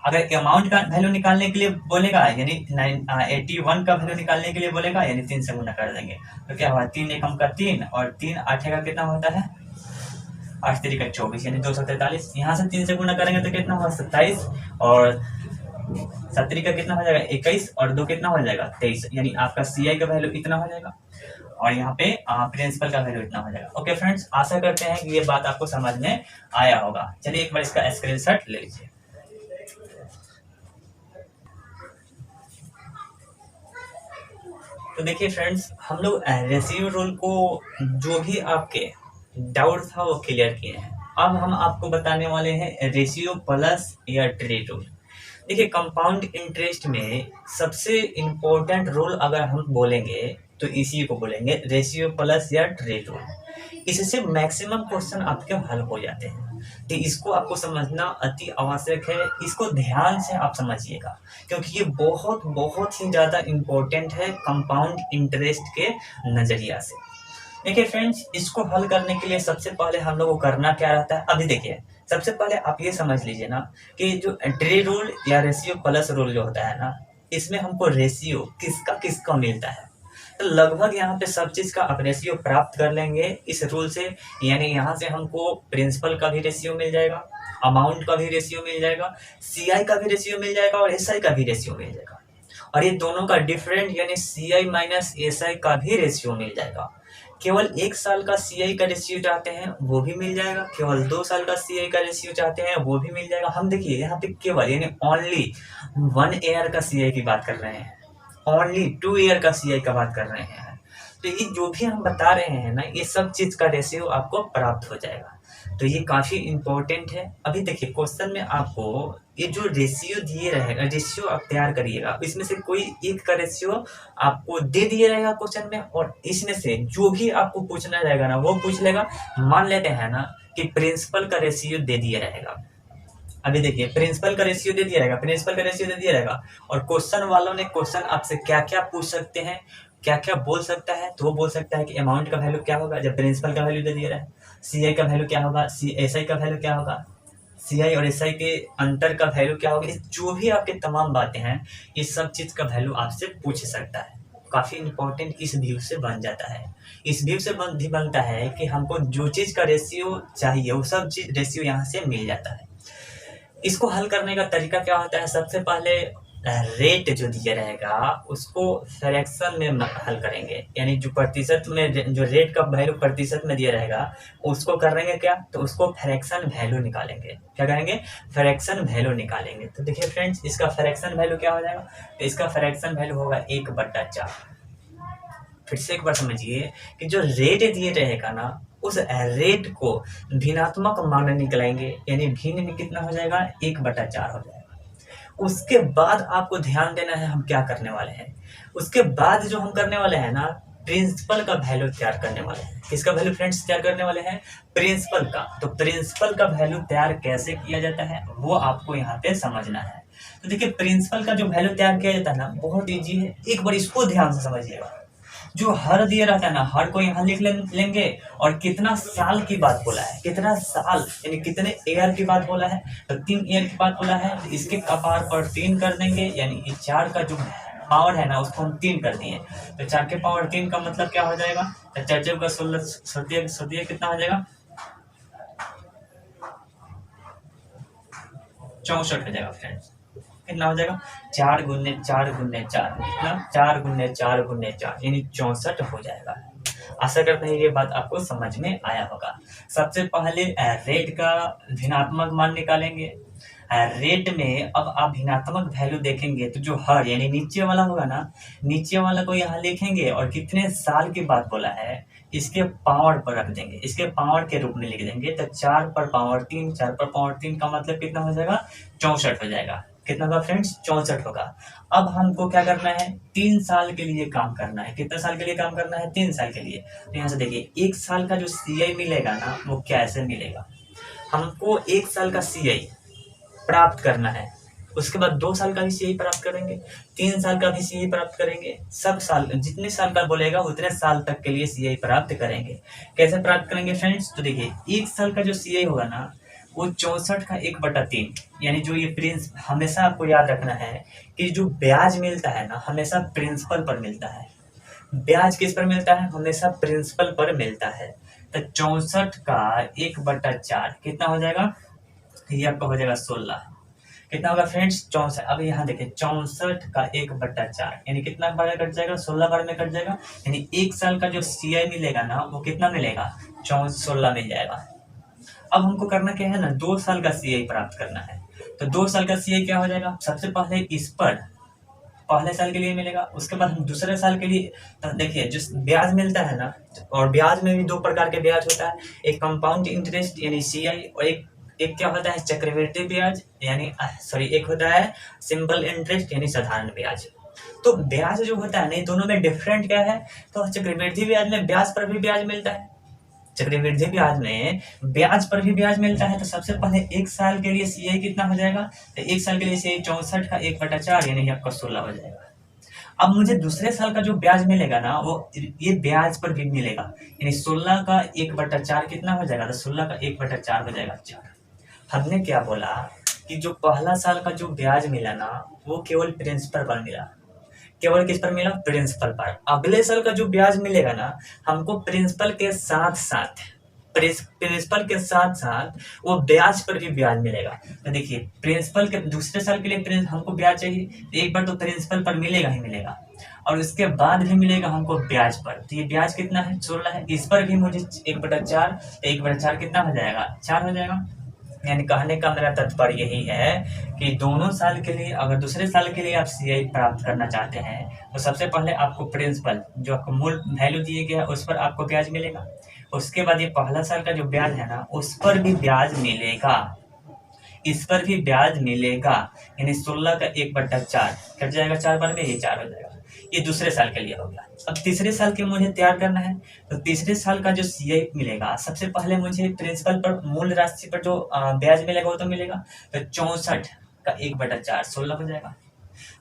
अगर अमाउंट का वैल्यू निकालने के लिए बोलेगा यानी 81 का वैल्यू निकालने के लिए बोलेगा यानी 3 से गुना कर देंगे। तो क्या हुआ, 3 एकम का 3 और 3 8 का कितना होता है, 8 3 का 24 यानी 243। यहाँ से 3 से गुना करेंगे तो कितना हुआ, 27, और 7 का कितना हो जाएगा, 21, और 2 कितना हो जाएगा, 23, यानी आपका सीआई का वैल्यू इतना हो जाएगा और यहाँ पे प्रिंसिपल का वैल्यू इतना हो जाएगा। ओके फ्रेंड्स, आशा करते हैं कि ये बात आपको समझ में आया होगा। चलिए एक बार इसका स्क्रीनशॉट ले लीजिए। तो देखिए फ्रेंड्स, हम लोग रेशियो रूल को जो भी आपके डाउट था वो क्लियर किए हैं। अब हम आपको बताने वाले हैं रेशियो प्लस या ट्री रूल। देखिए, कंपाउंड इंटरेस्ट में सबसे इम्पोर्टेंट रूल अगर हम बोलेंगे तो इसी को बोलेंगे, रेशियो प्लस या ट्री रूल। इससे मैक्सिमम क्वेश्चन आपके हल हो जाते हैं, तो इसको आपको समझना अति आवश्यक है। इसको ध्यान से आप समझिएगा, क्योंकि ये बहुत बहुत ही ज़्यादा इम्पोर्टेंट है कंपाउंड इंटरेस्ट के नज़रिया से। देखिए फ्रेंड्स, इसको हल करने के लिए सबसे पहले हम लोग को करना क्या रहता है, अभी देखिए सबसे पहले आप ये समझ लीजिए ना कि जो ट्री रूल या रेशियो प्लस रूल जो होता है ना, इसमें हमको रेशियो किसका किसका मिलता है, तो लगभग यहाँ पे सब चीज़ का आप रेशियो प्राप्त कर लेंगे इस रूल से। यानी यहाँ से हमको प्रिंसिपल का भी रेशियो मिल जाएगा, अमाउंट का भी रेशियो मिल जाएगा, सीआई का भी रेशियो मिल जाएगा और एसआई का भी रेशियो मिल जाएगा, और ये दोनों का डिफरेंट यानी सीआई माइनस एसआई का भी रेशियो मिल जाएगा। केवल 1 साल का सीआई का रेशियो चाहते हैं वो भी मिल जाएगा, केवल 2 साल का सीआई का रेशियो चाहते हैं वो भी मिल जाएगा। हम देखिए यहाँ पे केवल यानी ओनली 1 ईयर का सीआई की बात कर रहे हैं, ओनली 2 ईयर का सीआई का बात कर रहे हैं। तो ये जो भी हम बता रहे हैं ना, ये सब चीज़ का रेशियो आपको प्राप्त हो जाएगा, तो ये काफ़ी इम्पोर्टेंट है। अभी देखिए क्वेश्चन में आपको ये जो रेशियो दिए रहेगा, रेशियो आप तैयार करिएगा, इसमें से कोई एक का रेशियो आपको दे दिए रहेगा क्वेश्चन में, और इसमें से जो भी आपको पूछना रहेगा ना वो पूछ लेगा। मान लेते हैं ना कि प्रिंसिपल का रेशियो दे दिया रहेगा, अभी देखिए प्रिंसिपल का रेशियो दे दिया रहेगा, प्रिंसिपल का रेशियो दे दिया रहेगा, और क्वेश्चन वालों ने क्वेश्चन आपसे क्या क्या पूछ सकते हैं, क्या क्या बोल सकता है, तो वो बोल सकता है कि अमाउंट का वैल्यू क्या होगा जब प्रिंसिपल का वैल्यू दे दिया रहा है, सीआई का वैल्यू क्या होगा, एसआई का वैल्यू क्या होगा, सीआई और एसआई के अंतर का वैल्यू क्या होगा, जो भी आपके तमाम बातें हैं ये सब चीज़ का वैल्यू आपसे पूछ सकता है। काफ़ी इंपॉर्टेंट इस व्यू से बन जाता है। इस व्यू से भी बनता है कि हमको जो चीज़ का रेशियो चाहिए वो सब चीज़ रेशियो यहाँ से मिल जाता है। इसको हल करने का तरीका क्या होता है, सबसे पहले रेट जो दिया रहेगा उसको फ्रैक्शन में हल करेंगे, यानी जो प्रतिशत में जो रेट का वैल्यू प्रतिशत में दिया रहेगा उसको करेंगे क्या, तो उसको फ्रैक्शन वैल्यू निकालेंगे। क्या करेंगे, फ्रैक्शन वैल्यू निकालेंगे। तो देखिए फ्रेंड्स, इसका फ्रैक्शन वैल्यू क्या हो जाएगा, तो इसका फ्रैक्शन वैल्यू होगा 1/4। फिर से एक बार समझिए कि जो रेट दिए रहेगा ना उस रेट को भिन्नात्मक मान निकलेंगे, यानी भिन्न में कितना हो जाएगा, 1/4 हो जाएगा। उसके बाद आपको ध्यान देना है हम क्या करने वाले हैं, उसके बाद जो हम करने वाले हैं ना प्रिंसिपल का वैल्यू तैयार करने वाले हैं। किसका वैल्यू फ्रेंड्स तैयार करने वाले हैं, प्रिंसिपल का। तो प्रिंसिपल का वैल्यू तैयार कैसे किया जाता है वो आपको यहाँ पे समझना है। तो देखिए प्रिंसिपल का जो वैल्यू तैयार किया जाता है ना बहुत ईजी है, एक बार इसको ध्यान से समझिएगा। जो हर दिया रहता है ना, हर को यहाँ लिख लेंगे, और कितना साल की बात बोला है, कितना साल यानी कितने ईयर की बात बोला है, तो 3 ईयर की बात बोला है, तो इसके कपार पर 3 कर देंगे, यानी ये 4 का जो पावर है ना उसको हम 3 कर दिए, तो 4 के पावर 3 का मतलब क्या हो जाएगा, तो 4 चौका 16, सोचिए कितना हो जाएगा, 64 हो जाएगा फ्रेंड्स। कितना हो जाएगा, 4 गुने 4 गुने 4, कितना 4 गुने 4 गुने 4 यानी 64 हो जाएगा। आशा करते हैं ये बात आपको समझ में आया होगा। सबसे पहले रेट का भिन्नात्मक मान निकालेंगे। रेट में अब आप भिन्नात्मक वैल्यू देखेंगे तो जो हर यानी नीचे वाला होगा ना, नीचे वाला को यहाँ लिखेंगे और कितने साल की बात बोला है इसके पावर पर रख देंगे, इसके पावर के रूप में लिख देंगे, तो 4 पर पावर 3, 4 पर पावर 3 का मतलब कितना हो जाएगा, 64 हो जाएगा। कितना होगा फ्रेंड्स, 64 होगा। अब हमको क्या करना है, 3 साल के लिए काम करना है। कितने साल के लिए काम करना है, 3 साल के लिए। तो यहाँ से देखिए 1 साल का जो CI मिलेगा ना वो कैसे मिलेगा, हमको 1 साल का CI प्राप्त करना है, उसके बाद 2 साल का भी CI प्राप्त करेंगे, 3 साल का भी CI प्राप्त करेंगे, सब साल जितने साल का बोलेगा उतने साल तक के लिए CI प्राप्त करेंगे। कैसे प्राप्त करेंगे फ्रेंड्स, तो देखिए 1 साल का जो CI होगा ना वो 64 का 1/3, यानी जो ये प्रिंस हमेशा आपको याद रखना है कि जो ब्याज मिलता है ना हमेशा प्रिंसिपल पर मिलता है। ब्याज किस पर मिलता है, हमेशा प्रिंसिपल पर मिलता है। तो 64 का 1/4 कितना हो जाएगा, ये आपका हो जाएगा 16। कितना होगा फ्रेंड्स, 64। अब यहाँ देखिए 64 का 1/4 यानी कितना बार में कट जाएगा, 16 बार में कट जाएगा, यानी 1 साल का जो CI मिलेगा ना वो कितना मिलेगा, 16 मिल जाएगा। अब हमको करना क्या है ना, 2 साल का CI प्राप्त करना है। तो 2 साल का CI क्या हो जाएगा, सबसे पहले इस पर पहले साल के लिए मिलेगा, उसके बाद हम दूसरे साल के लिए, तो देखिए जो ब्याज मिलता है ना, और ब्याज में भी 2 प्रकार के ब्याज होता है, एक कंपाउंड इंटरेस्ट यानी CI और एक क्या होता है चक्रवृद्धि ब्याज यानी एक होता है सिंपल इंटरेस्ट यानी साधारण ब्याज। तो ब्याज जो होता है ना दोनों में डिफरेंट क्या है, तो चक्रवृद्धि ब्याज में ब्याज पर भी ब्याज मिलता है, चक्रवृद्धि ब्याज में ब्याज पर भी ब्याज मिलता है। तो सबसे पहले 1 साल के लिए CI कितना हो जाएगा, तो 1 साल के लिए CI 64 का 1/4 यानी आपका 16 हो जाएगा। अब मुझे दूसरे साल का जो ब्याज मिलेगा ना वो ये ब्याज पर भी मिलेगा, यानी 16 का 1/4 कितना हो जाएगा, तो 16 का 1/4 हो जाएगा 4। हमने क्या बोला कि जो पहला साल का जो ब्याज मिला ना वो केवल प्रिंसिपल पर मिला, केवल किस पर मिला, प्रिंसिपल पर। अगले साल का जो ब्याज मिलेगा ना हमको प्रिंसिपल के साथ साथ वो ब्याज पर भी ब्याज मिलेगा। तो देखिए प्रिंसिपल के दूसरे साल के लिए हमको ब्याज चाहिए, तो एक बार तो प्रिंसिपल पर मिलेगा ही मिलेगा, और उसके बाद भी मिलेगा हमको ब्याज पर। तो ये ब्याज कितना है, 16 है, इस पर भी मुझे 1/4, 1/4 कितना हो जाएगा, 4 हो जाएगा। यानी कहने का मेरा तात्पर्य यही है कि दोनों साल के लिए, अगर दूसरे साल के लिए आप CI प्राप्त करना चाहते हैं तो सबसे पहले आपको प्रिंसिपल जो आपको मूल वैल्यू दिए गया है उस पर आपको ब्याज मिलेगा, उसके बाद ये पहला साल का जो ब्याज है ना उस पर भी ब्याज मिलेगा, इस पर भी ब्याज मिलेगा, यानी 16 का 1/4 कट जाएगा 4 बार में, ये 4 हो जाएगा। ये दूसरे साल के लिए हो गया। अब तीसरे साल के मुझे तैयार करना है, तो तीसरे साल का जो CI मिलेगा सबसे पहले मुझे प्रिंसिपल पर मूल राशि पर जो ब्याज मिलेगा वो तो मिलेगा, तो 64 का 1/4 16 हो जाएगा।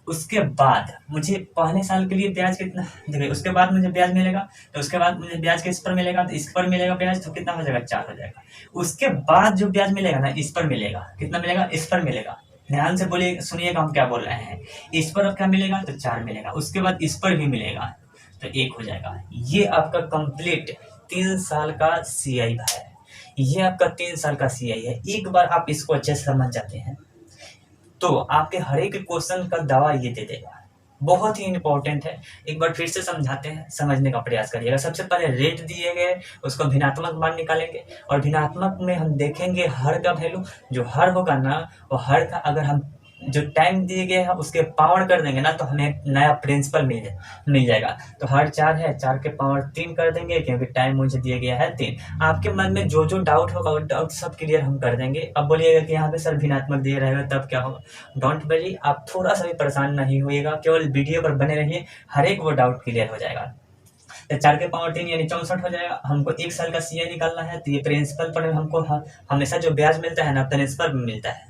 उसके बाद मुझे पहले साल के लिए ब्याज कितना, देखिए उसके बाद मुझे ब्याज मिलेगा, तो उसके बाद मुझे ब्याज किस पर मिलेगा, तो इस पर मिलेगा ब्याज, तो कितना हो जाएगा, 4 हो जाएगा। उसके बाद जो ब्याज मिलेगा ना इस पर मिलेगा, कितना मिलेगा, इस पर मिलेगा। ध्यान से बोलिए, सुनिएगा हम क्या बोल रहे हैं। इस पर अब क्या मिलेगा, तो 4 मिलेगा, उसके बाद इस पर भी मिलेगा तो 1 हो जाएगा। ये आपका कंप्लीट 3 साल का CI है, ये आपका 3 साल का CI है। एक बार आप इसको अच्छे से समझ जाते हैं तो आपके हर एक क्वेश्चन का दवा ये दे देगा, बहुत ही इंपॉर्टेंट है। एक बार फिर से समझाते हैं, समझने का प्रयास करिएगा। सबसे पहले रेट दिए गए उसको भिन्नात्मक मान निकालेंगे, और भिन्नात्मक में हम देखेंगे हर का वैल्यू, जो हर होगा ना वो हर का अगर हम जो टाइम दिए गए हैं उसके पावर कर देंगे ना तो हमें नया प्रिंसिपल मिल जाएगा। तो हर 4 है, 4 के पावर 3 कर देंगे क्योंकि टाइम मुझे दिया गया है 3। आपके मन में जो जो डाउट होगा वो डाउट सब क्लियर हम कर देंगे। अब बोलिएगा कि यहाँ पे सर भिन्नात्मक दिए रहेगा तब क्या होगा, डोंट वरी, आप थोड़ा सा भी परेशान नहीं होइएगा, केवल वीडियो पर बने रहिए, हर एक वो डाउट क्लियर हो जाएगा। तो 4 के पावर 3 यानी 64 हो जाएगा। हमको 1 साल का CI निकालना है, तो ये प्रिंसिपल पर हमको हमेशा जो ब्याज मिलता है ना प्रिंसिपल में मिलता है,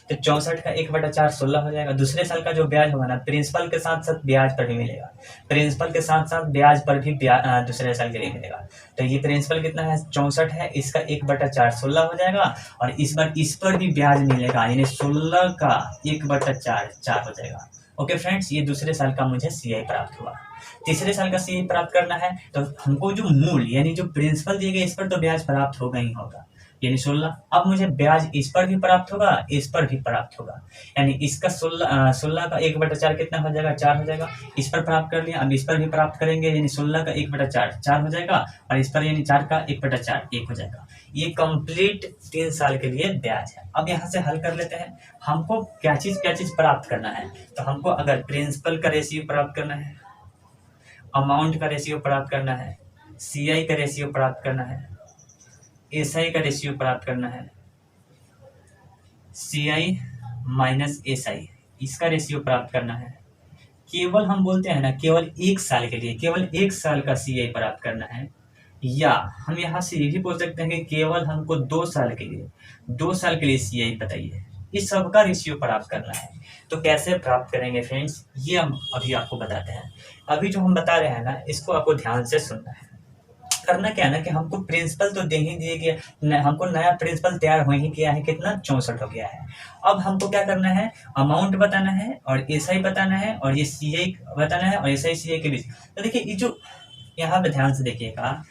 तो 64 का 1/4 16 हो जाएगा। दूसरे साल का जो ब्याज होगा ना प्रिंसिपल के साथ साथ ब्याज पर भी मिलेगा, प्रिंसिपल के साथ साथ ब्याज पर भी दूसरे साल के लिए मिलेगा। तो ये प्रिंसिपल कितना है, 64 है, इसका 1/4 16 हो जाएगा, और इस बार इस पर भी ब्याज मिलेगा, यानी 16 का 1/4 4 हो जाएगा। ओके फ्रेंड्स, ये दूसरे साल का मुझे CI प्राप्त हुआ। तीसरे साल का CI प्राप्त करना है तो हमको जो मूल यानी जो प्रिंसिपल दिए गए इस पर तो ब्याज प्राप्त होगा ही होगा, यानी 16। अब मुझे ब्याज इस पर भी प्राप्त होगा, इस पर भी प्राप्त होगा, यानी इसका 16 का 1/4 कितना हो जाएगा, 4 हो जाएगा। इस पर प्राप्त कर लिया, अब इस पर भी प्राप्त करेंगे, यानी 16 का 1/4 4 हो जाएगा, और इस पर यानी 4 का 1/4 1 हो जाएगा। ये कंप्लीट 3 साल के लिए ब्याज है। अब यहाँ से हल कर लेते हैं, हमको क्या चीज प्राप्त करना है। तो हमको अगर प्रिंसिपल का रेशियो प्राप्त करना है, अमाउंट का रेशियो प्राप्त करना है, CI का रेशियो प्राप्त करना है, SI का रेशियो प्राप्त करना है, CI माइनस SI इसका रेशियो प्राप्त करना है। केवल हम बोलते हैं ना, केवल 1 साल के लिए, केवल 1 साल का CI प्राप्त करना है, या हम यहाँ से ये भी बोल सकते हैं कि केवल हमको 2 साल के लिए, 2 साल के लिए CI बताइए, इस सब का रेशियो प्राप्त करना है। तो कैसे प्राप्त करेंगे फ्रेंड्स, ये हम अभी आपको बताते हैं। अभी जो हम बता रहे हैं ना, इसको आपको ध्यान से सुनना है। करना क्या है ना कि हमको प्रिंसिपल तो दे ही दिए गए, हमको नया प्रिंसिपल तैयार हो ही गया है, कितना 64 हो गया है। अब हमको क्या करना है, अमाउंट बताना है और SI बताना है और ये CI बताना है और SI CI के बीच। तो देखिए ये जो यहाँ पे ध्यान से देखिएगा,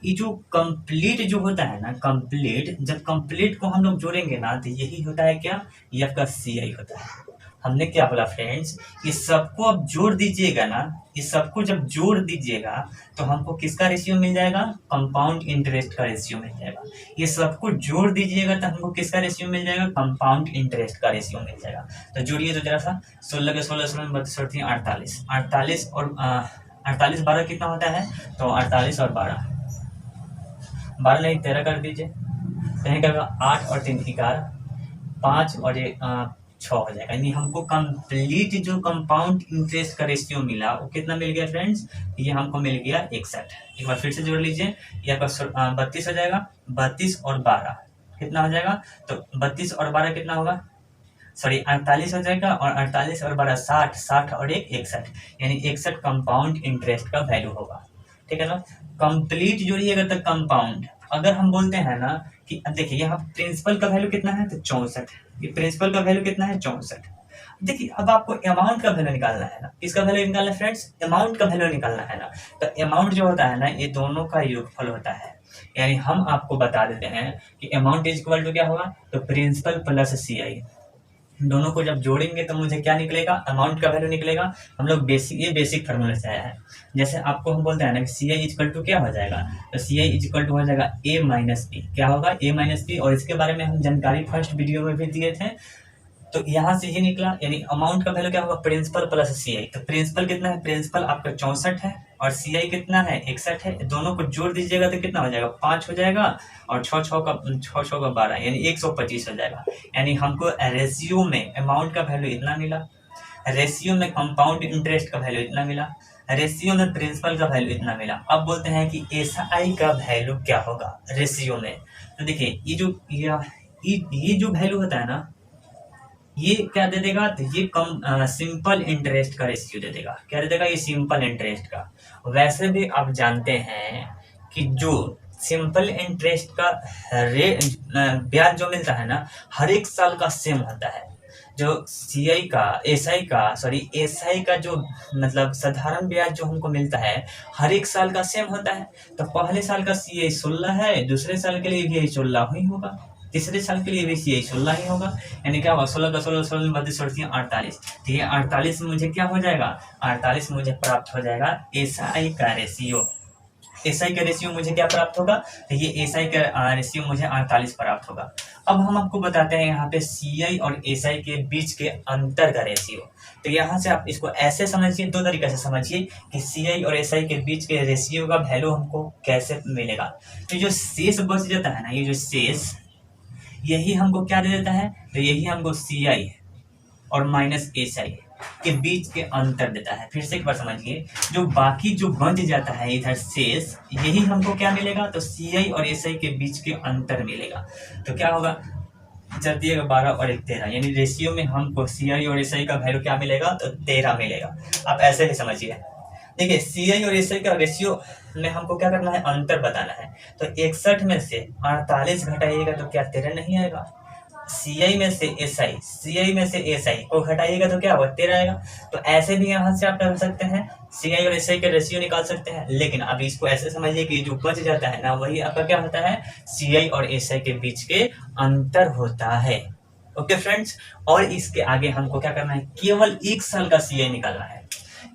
ये जो कंप्लीट जो होता है ना, कंप्लीट, जब कंप्लीट को हम लोग जोड़ेंगे ना तो यही होता है क्या, ये आपका CI होता है। हमने क्या बोला फ्रेंड्स, ये सबको अब जोड़ दीजिएगा ना, ये सबको जब जोड़ दीजिएगा तो हमको किसका रेशियो मिल जाएगा, कंपाउंड इंटरेस्ट का रेशियो मिल जाएगा। ये सबको जोड़ दीजिएगा तो हमको किसका रेशियो मिल जाएगा, कंपाउंड इंटरेस्ट का रेशियो मिल जाएगा। तो जोड़िए तो जरा सा, 16 के 16 16 32 48, 48 और 48 12 कितना होता है, तो 48 और 12 नहीं 13 कर दीजिए, कहीं करेगा 8 और 3 11, 5 और 6 हो जाएगा। यानी हमको कंप्लीट जो कंपाउंड इंटरेस्ट का रेशियो मिला वो कितना मिल गया फ्रेंड्स, ये हमको मिल गया 61। एक बार फिर से जोड़ लीजिए, ये आपका 32 हो जाएगा, 32 और 12 कितना हो जाएगा, तो 32 और 12 कितना होगा, सॉरी 48 हो जाएगा, और 48 और 12 60, 60 और 1 61, यानी 61 कंपाउंड इंटरेस्ट का वैल्यू होगा। ठीक है ना, कंप्लीट जोड़िएगा तो कंपाउंड। अगर हम बोलते हैं ना कि देखिए यहाँ प्रिंसिपल का वैल्यू कितना है, तो 64, ये प्रिंसिपल का वैल्यू कितना है, 64। देखिए अब आपको अमाउंट का वैल्यू निकालना है ना, किसका वैल्यू निकालना है फ्रेंड्स, अमाउंट का वैल्यू निकालना है ना। तो अमाउंट जो होता है ना, ये दोनों का योगफल होता है। यानी हम आपको बता देते हैं कि अमाउंट इज इक्वल टू क्या होगा, तो प्रिंसिपल प्लस CI, दोनों को जब जोड़ेंगे तो मुझे क्या निकलेगा, अमाउंट का वैल्यू निकलेगा। हम लोग ये बेसिक फार्मूला से आया है। जैसे आपको हम बोलते हैं ना कि CI इक्वल टू क्या हो जाएगा, तो CI इक्वल टू हो जाएगा A माइनस B, क्या होगा A माइनस B, और इसके बारे में हम जानकारी फर्स्ट वीडियो में भी दिए थे। तो यहाँ से ये निकला, यानी अमाउंट का वैल्यू क्या होगा, प्रिंसिपल प्लस CI। तो प्रिंसिपल कितना है, प्रिंसिपल आपका 64 है और CI कितना है, 61 है। दोनों को जोड़ दीजिएगा तो कितना हो जाएगा, 5 हो जाएगा, और 6 6 का 12, यानी 125 हो जाएगा। यानी हमको रेशियो में अमाउंट का वैल्यू इतना मिला, रेशियो में कंपाउंड इंटरेस्ट का वैल्यू इतना मिला, रेशियो में प्रिंसिपल का वैल्यू इतना मिला। अब बोलते हैं कि SI का वैल्यू क्या होगा रेशियो में। तो देखिए ये जो वैल्यू होता है ना, ये क्या दे देगा, तो ये सिंपल इंटरेस्ट का रेशियो दे देगा। क्या दे देगा, ये सिंपल इंटरेस्ट का। वैसे भी आप जानते हैं कि जो सिंपल इंटरेस्ट का ब्याज जो मिलता है ना, हर एक साल का सेम होता है। जो SI का जो मतलब साधारण ब्याज जो हमको मिलता है हर एक साल का सेम होता है। तो पहले साल का CI 16 है, दूसरे साल के लिए भी 16 ही होगा, तीसरे साल के लिए भी CI 16 ही होगा। यानी क्या होगा, 16 का 16 16 32 48, ठीक है। 48 में मुझे क्या हो जाएगा, 48 में मुझे प्राप्त हो जाएगा SI का रेशियो। SI का रेशियो मुझे क्या प्राप्त होगा, तो ये SI का रेशियो मुझे 48 प्राप्त होगा। अब हम आपको बताते हैं यहाँ पे CI और SI के बीच के अंतर का रेशियो। तो यहाँ से आप इसको ऐसे समझिए, दो तरीके से समझिए कि CI और SI के बीच के रेशियो का वैल्यू हमको कैसे मिलेगा। तो जो शेष बच जाता है ना, ये जो शेष, यही हमको क्या दे देता है, तो यही हमको CI और माइनस SI के बीच के अंतर देता है। फिर से एक बार समझिए, जो बाकी जो बच जाता है इधर शेष, यही हमको क्या मिलेगा, तो CI और SI के बीच के अंतर मिलेगा। तो क्या होगा, जब दिएगा 12 और 1 13, यानी रेशियो में हमको CI और SI का वैल्यू क्या मिलेगा, तो 13 मिलेगा। आप ऐसे ही समझिए। देखिए CI और SI का रेशियो में हमको क्या करना है, अंतर बताना है। तो 61 में से 48 घटाइएगा तो क्या 13 नहीं आएगा, CI में से SI, CI में से SI को घटाइएगा तो क्या होगा, 13 आएगा। तो ऐसे भी यहाँ से आप कर सकते हैं, CI और SI का रेशियो निकाल सकते हैं। लेकिन अब इसको ऐसे समझिए कि जो बच जाता है ना, वही आपका क्या होता है, CI और SI के बीच के अंतर होता है। ओके फ्रेंड्स, और इसके आगे हमको क्या करना है, केवल 1 साल का CI निकालना है।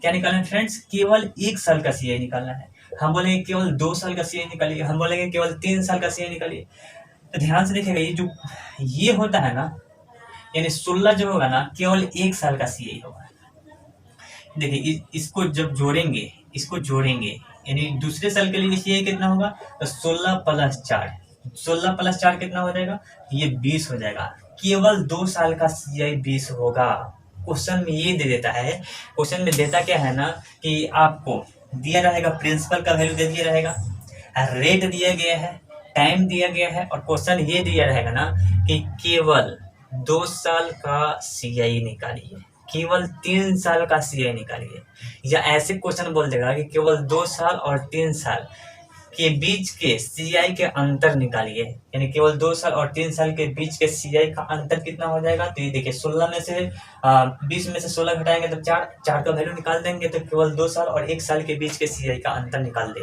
क्या निकालना है फ्रेंड्स, केवल 1 साल का CI निकालना है। हम बोलेंगे केवल 2 साल का CI निकालिए, हम बोलेंगे केवल 3 साल का CI निकालिए। तो ध्यान से देखिएगा, ये होता है ना, यानी 16 जो होगा ना, केवल 1 साल का CI होगा। देखिए इसको जब जोड़ेंगे, इसको जोड़ेंगे, यानी दूसरे साल के लिए CI कितना होगा, तो 16 + 4, 16 + 4 कितना हो जाएगा, ये 20 हो जाएगा। केवल 2 साल का CI 20 होगा। क्वेश्चन में ये दे देता है, क्वेश्चन में देता क्या है ना, कि आपको दिया रहेगा प्रिंसिपल का वैल्यू दे दिया रहेगा, रेट दिया गया है, टाइम दिया गया है, और क्वेश्चन ये दिया रहेगा ना कि केवल 2 साल का CI निकालिए, केवल 3 साल का CI निकालिए। या ऐसे क्वेश्चन बोल देगा कि केवल 2 साल और 3 साल के बीच के CI के अंतर निकालिए, यानी केवल 2 साल और 3 साल के बीच के CI का अंतर कितना हो जाएगा। तो ये देखिए 16 में से 20 में से 16 घटाएंगे तो 4 का वैल्यू निकाल देंगे, तो केवल 2 साल और 1 साल के बीच के CI का अंतर निकल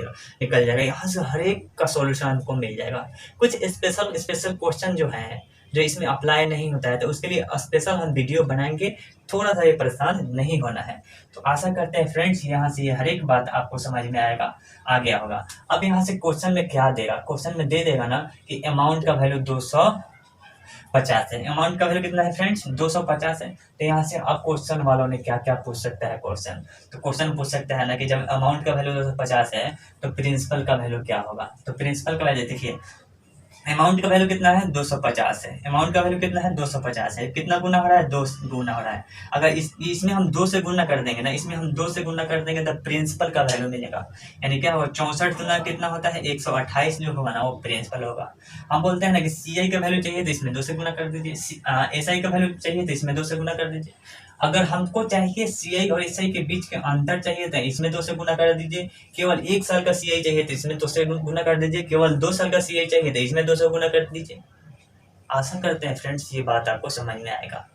जाएगा। यहाँ से हर एक का सॉल्यूशन हमको मिल जाएगा। कुछ स्पेशल क्वेश्चन जो है, जो इसमें अप्लाई नहीं होता है, तो उसके लिए स्पेशल हम वीडियो बनाएंगे। थोड़ा सा ये परेशान नहीं होना है। तो आशा करते हैं फ्रेंड्स, यहाँ से ये हर एक बात आपको समझ में आ गया होगा। अब यहाँ से क्वेश्चन में क्या देगा, क्वेश्चन में दे देगा ना कि अमाउंट का वैल्यू 250 है। अमाउंट का वैल्यू कितना है फ्रेंड्स, 250 है। तो यहाँ से अब क्वेश्चन वालों ने क्या क्या पूछ सकता है क्वेश्चन, तो क्वेश्चन पूछ सकता है ना कि जब अमाउंट का वैल्यू 250 है तो प्रिंसिपल का वैल्यू क्या होगा। तो प्रिंसिपल का वैल्यू देखिए, अमाउंट का वैल्यू कितना है, 250 है। अमाउंट का वैल्यू कितना है, 250 है। कितना गुना हो रहा है, 2 गुना हो रहा है। अगर इसमें हम 2 से गुना कर देंगे ना, इसमें हम 2 से गुना कर देंगे तो प्रिंसिपल का वैल्यू मिलेगा। यानी क्या होगा, 64 गुना कितना होता है, 128 जो होगा ना, वो प्रिंसिपल होगा। हम बोलते हैं ना कि CI का वैल्यू चाहिए तो इसमें 2 से गुना कर दीजिए, SI का वैल्यू चाहिए तो इसमें 2 से गुना कर दीजिए। अगर हमको चाहिए CI और SI के बीच के अंतर चाहिए तो इसमें 2 से गुना कर दीजिए। केवल 1 साल का CI चाहिए तो इसमें 2 से गुना कर दीजिए। केवल 2 साल का CI चाहिए तो इसमें 2 से गुना कर दीजिए। आशा करते हैं फ्रेंड्स ये बात आपको समझ में आएगा।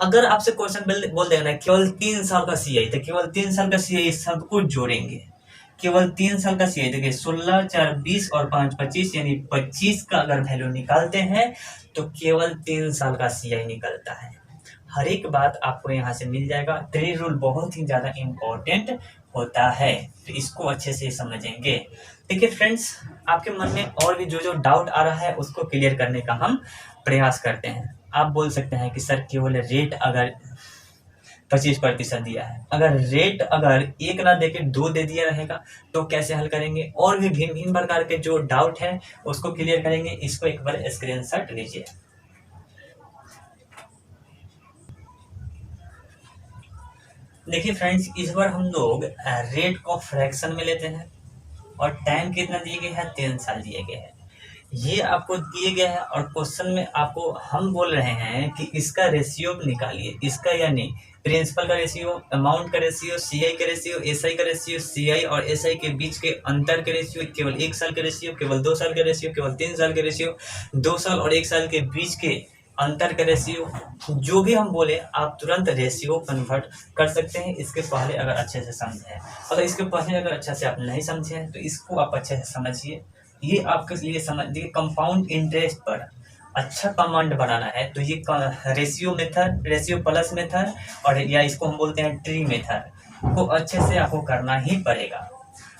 अगर आपसे क्वेश्चन बोल देगा ना केवल 3 साल का CI, तो केवल 3 साल का CI सबको जोड़ेंगे। केवल 3 साल का CI, देखिए 16, 4, 20 और 5, 25, यानी 25 का अगर वैल्यू निकालते हैं तो केवल 3 साल का CI निकलता है। हर एक बात आपको यहाँ से मिल जाएगा। 3 रूल बहुत ही ज़्यादा इम्पोर्टेंट होता है, तो इसको अच्छे से समझेंगे। देखिए फ्रेंड्स, आपके मन में और भी जो डाउट आ रहा है उसको क्लियर करने का हम प्रयास करते हैं। आप बोल सकते हैं कि सर केवल रेट अगर 25% दिया है, अगर रेट अगर 1 ना देके 2 दे दिया रहेगा तो कैसे हल करेंगे। और भी भिन्न प्रकार के जो डाउट है उसको क्लियर करेंगे। इसको एक बार स्क्रीनशॉट लीजिए। देखिए फ्रेंड्स, इस बार हम लोग रेट को फ्रैक्शन में लेते हैं और टाइम कितना दिए गए हैं, 3 साल दिए गए हैं। ये आपको दिए गए हैं और क्वेश्चन में आपको हम बोल रहे हैं कि इसका रेशियो निकालिए। इसका यानी प्रिंसिपल का रेशियो, अमाउंट का रेशियो, CI का रेशियो, SI का रेशियो, CI और SI के बीच के अंतर के रेशियो, केवल 1 साल का रेशियो, केवल 2 साल का रेशियो, केवल 3 साल का रेशियो, 2 साल और 1 साल के बीच के अंतर का रेशियो। जो भी हम बोले आप तुरंत रेशियो कन्वर्ट कर सकते हैं। इसके पहले अगर अच्छे से समझे, अगर इसके पहले अगर अच्छा से आप नहीं समझे हैं तो इसको आप अच्छे से समझिए। ये आपके लिए समझ देखिए, कंपाउंड इंटरेस्ट पर अच्छा कमांड बनाना है तो ये ratio method, ratio plus method, और या इसको हम बोलते हैं ट्री मेथड को अच्छे से आपको करना ही पड़ेगा।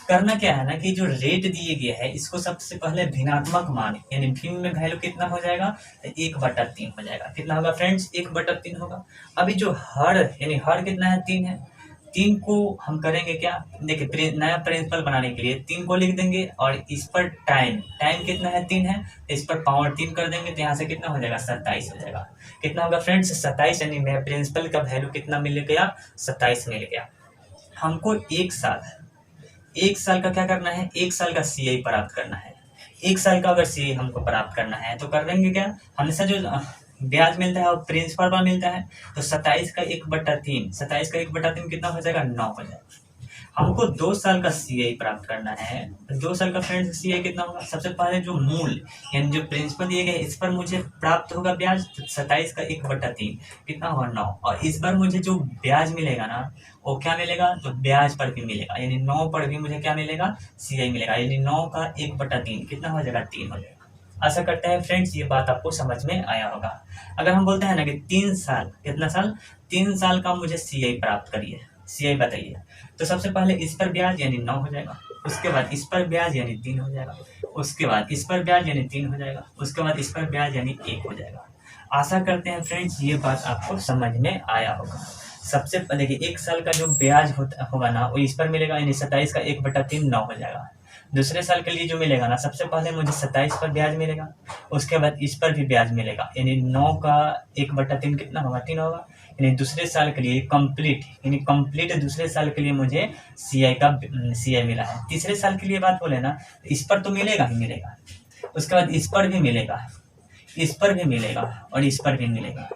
करना क्या है ना कि जो रेट दिए गया है इसको सबसे पहले भिन्नात्मक मान, यानी भिन्न में वैल्यू कितना हो जाएगा, तो 1/3 हो जाएगा। कितना होगा फ्रेंड्स, 1/3 होगा। अभी जो हर यानी हर कितना है, 3 है। 3 को हम करेंगे क्या, देखिए नया प्रिंसिपल बनाने के लिए 3 को लिख देंगे और इस पर टाइम कितना है, 3 है, इस पर पावर 3 कर देंगे तो यहाँ से कितना हो जाएगा, 27 हो जाएगा। कितना होगा फ्रेंड्स, 27, यानी नया प्रिंसिपल का वैल्यू कितना मिल गया, 27 मिल गया। हमको 1 साल का क्या करना है, 1 साल का CI प्राप्त करना है। 1 साल का अगर CI हमको प्राप्त करना है तो कर देंगे क्या, हमेशा जो ब्याज मिलता है और प्रिंसिपल पर मिलता है, तो 27 का 1/3, 27 का 1/3 कितना हो जाएगा, 9 हो जाएगा। हमको 2 साल का सीआई प्राप्त करना है। 2 साल का फ्रेंड्स सीआई कितना होगा? सबसे पहले जो मूल यानी जो प्रिंसिपल दिए गए इस पर मुझे प्राप्त होगा ब्याज 27 का 1/3 कितना होगा 9। और इस बार मुझे जो ब्याज मिलेगा ना वो क्या मिलेगा? तो ब्याज पर भी मिलेगा, यानी 9 पर भी मुझे क्या मिलेगा? सीआई मिलेगा, यानी 9 का 1/3 कितना हो जाएगा? 3 हो जाएगा। आशा करते हैं फ्रेंड्स ये बात आपको समझ में आया होगा। अगर हम बोलते हैं ना कि 3 साल, कितना साल? 3 साल का मुझे सीआई प्राप्त करिए, सीआई बताइए, तो सबसे पहले इस पर ब्याज यानी 9 हो जाएगा, उसके बाद इस पर ब्याज यानी 3 हो जाएगा, उसके बाद इस पर ब्याज यानी 3 हो जाएगा, उसके बाद इस पर ब्याज यानी 1 हो जाएगा। आशा करते हैं फ्रेंड्स ये बात आपको समझ में आया होगा। सबसे देखिए 1 साल का जो ब्याज होगा ना वो इस पर मिलेगा, यानी 27 का 1/3 9 हो जाएगा। दूसरे साल के लिए जो मिलेगा ना सबसे पहले मुझे 27 पर ब्याज मिलेगा, उसके बाद इस पर भी ब्याज मिलेगा, यानी 9 का 1/3 कितना होगा? 3 होगा। यानी दूसरे साल के लिए कंप्लीट दूसरे साल के लिए मुझे सीआई मिला है। तीसरे साल के लिए बात बोले ना इस पर तो मिलेगा ही मिलेगा, उसके बाद इस पर भी मिलेगा, इस पर भी मिलेगा और इस पर भी मिलेगा,